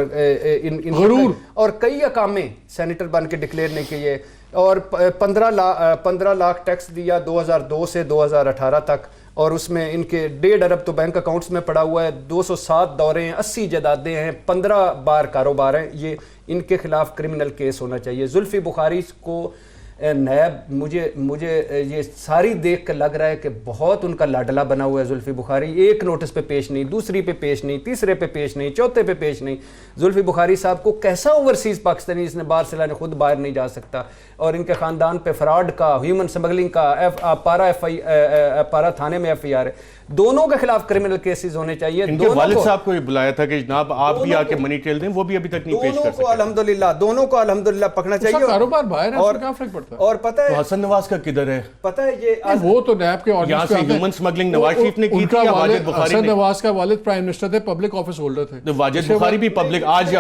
غرور، اور کئی اقامے سینیٹر بن کے ڈکلیئر نہیں کیے، اور 15 لاکھ ٹیکس دیا 2002 سے 2018 تک، اور اس میں ان کے 1.5 ارب تو بینک اکاؤنٹس میں پڑا ہوا ہے، 207 دورے ہیں، 80 جائیدادیں ہیں، 15 بار کاروبار ہیں. یہ ان کے خلاف کرمنل کیس ہونا چاہیے. زلفی بخاری کو نیب، مجھے یہ ساری دیکھ کر لگ رہا ہے کہ بہت ان کا لاڈلا بنا ہوا ہے زلفی بخاری. ایک نوٹس پہ پیش نہیں، دوسری پہ پیش نہیں، تیسرے پہ پیش نہیں، چوتھے پہ پیش نہیں. زلفی بخاری صاحب کو کیسا اوورسیز پاکستانی جس نے باہر سے لانے خود باہر نہیں جا سکتا، اور ان کے خاندان پہ فراڈ کا، ہیومن سمگلنگ کا پارا تھانے میں ایف آئی آر ہے. دونوں کے خلاف کرمنل کیسز ہونے چاہیے. ان کے والد صاحب کو یہ بلایا تھا کہ جناب آپ بھی آ کے منی ٹریل دیں، وہ بھی ابھی تک نہیں پیش کر سکتے. دونوں کو الحمدللہ پکڑنا چاہیے. کاروبار باہر ہے، اس سے کیا فرق پڑتا ہے؟ اور پتہ ہے حسن نواز کا کدھر ہے؟ پتہ ہے یہ وہ تو نیب کے آرڈر یہاں سے ہیومن سمگلنگ نواز شریف نے کی تھی یا واجد بخاری حسن نے؟ نواز کا والد پرائم منسٹر تھے، پبلک آفس ہولڈر تھے. واجد بخاری بھی پبلک، آج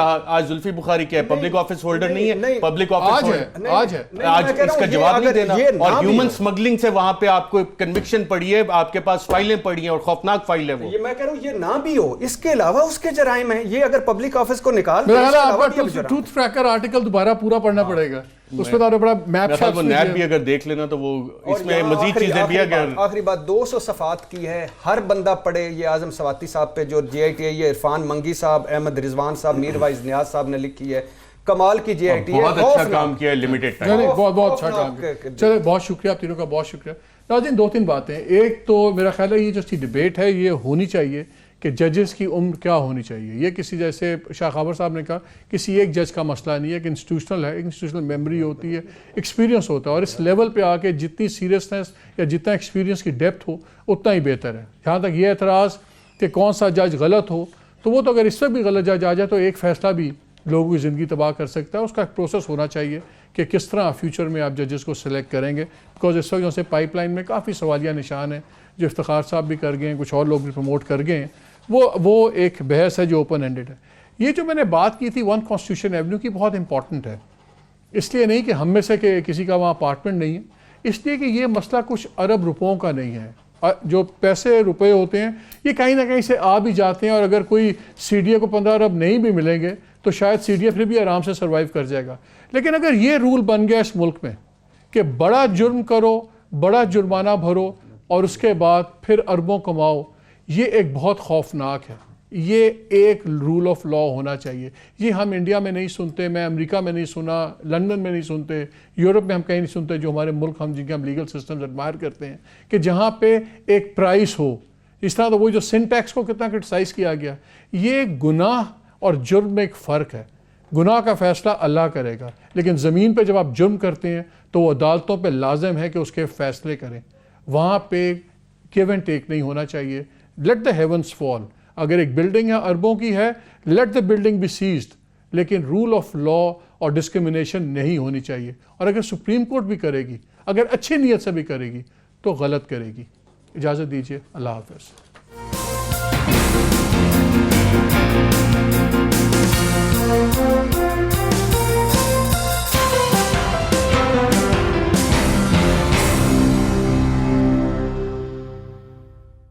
زلفی بخاری کیا ہے؟ پبلک آفس ہولڈر نہیں ہے، پبلک آفس آج ہے، آج ہے. آج اس کا جواب نہیں دینا. اور ہیومن سمگلنگ سے وہاں پہ آپ کو کنوکشن پڑی ہے، آپ کے پاس فائلیں پڑی ہیں، اور خوفناک فائل ہے وہ. یہ میں کہہ رہا ہوں یہ نہ بھی ہو، اس کے علاوہ اس کے جرائم ہیں. یہ اگر پبلک آفس کو نکال، میرا خیال ہے آپ کا ٹروتھ ٹریکر آرٹیکل دوبارہ پورا پڑھنا پڑے گا، اس پہ تو بڑا میپ وہ نیب بھی اگر دیکھ لینا تو وہ اس میں مزید چیزیں بھی ہے. آخری بات 200 صفحات کی ہے، ہر بندہ پڑھے. یہ اعظم سواتی صاحب پہ جو جے آئی ٹی آئی ہے، عرفان منگی صاحب، احمد رضوان صاحب، میر وائز نیاز صاحب نے لکھی ہے. کمال کی جے آئی ٹی ہے، بہت اچھا کام کیا ہے لمیٹڈ ٹائم. بہت اچھا کام کیا. چلے بہت شکریہ آپ تینوں کا، بہت شکریہ. ناظرین 2-3 باتیں. ایک تو میرا خیال ہے یہ جو ڈبیٹ ہے یہ ہونی چاہیے کہ ججز کی عمر کیا ہونی چاہیے. یہ کسی جیسے شاہ خابر صاحب نے کہا کسی ایک جج کا مسئلہ نہیں ہے، کہ انسٹیٹیوشنل ہے، انسٹیٹیوشنل میموری ہوتی ہے، ایکسپیرینس ہوتا ہے، اور اس لیول پہ آ کے جتنی سیریسنس یا جتنا ایکسپیرینس کی ڈیپتھ ہو اتنا ہی بہتر ہے. جہاں تک یہ اعتراض کہ کون سا جج غلط ہو، تو وہ تو اگر اس سے بھی غلط جج آ جائے تو ایک فیصلہ بھی لوگوں کی زندگی تباہ کر سکتا ہے. اس کا ایک پروسیس ہونا چاہیے کہ کس طرح فیوچر میں آپ ججز کو سلیکٹ کریں گے. بیکاز اس وقت سے پائپ لائن میں کافی سوالیہ نشان ہیں، جو افتخار صاحب بھی کر گئے ہیں، کچھ اور لوگ بھی پروموٹ کر گئے ہیں. وہ ایک بحث ہے جو اوپن اینڈڈ ہے. یہ جو میں نے بات کی تھی 1 کانسٹیٹیوشن ایونیو کی، بہت امپورٹنٹ ہے. اس لیے نہیں کہ ہم میں سے کہ کسی کا وہاں اپارٹمنٹ نہیں ہے، اس لیے کہ یہ مسئلہ کچھ ارب روپوں کا نہیں ہے. جو پیسے روپے ہوتے ہیں یہ کہیں نہ کہیں سے آ بھی جاتے ہیں، اور اگر کوئی سی ڈی اے کو 15 ارب نہیں بھی ملیں گے تو شاید سی ڈی اے پھر بھی آرام سے سروائیو کر جائے گا. لیکن اگر یہ رول بن گیا اس ملک میں کہ بڑا جرم کرو، بڑا جرمانہ بھرو، اور اس کے بعد پھر اربوں کماؤ، یہ ایک بہت خوفناک ہے. یہ ایک رول آف لا ہونا چاہیے. یہ ہم انڈیا میں نہیں سنتے، میں امریکہ میں نہیں سنا، لندن میں نہیں سنتے، یورپ میں ہم کہیں نہیں سنتے، جو ہمارے ملک ہم جن کے ہم لیگل سسٹمز ایڈمائر کرتے ہیں، کہ جہاں پہ ایک پرائس ہو. اس طرح تو وہ جو سن ٹیکس کو کتنا کرٹیسائز کیا گیا، یہ گناہ اور جرم میں ایک فرق ہے. گناہ کا فیصلہ اللہ کرے گا، لیکن زمین پہ جب آپ جرم کرتے ہیں تو وہ عدالتوں پہ لازم ہے کہ اس کے فیصلے کریں، وہاں پہ گیو اینڈ ٹیک نہیں ہونا چاہیے. Let the heavens fall. اگر ایک بلڈنگ ہے اربوں کی ہے، let the building be seized, لیکن رول آف لا اور ڈسکرمنیشن نہیں ہونی چاہیے. اور اگر سپریم کورٹ بھی کرے گی، اگر اچھی نیت سے بھی کرے گی تو غلط کرے گی. اجازت دیجیے، اللہ حافظ.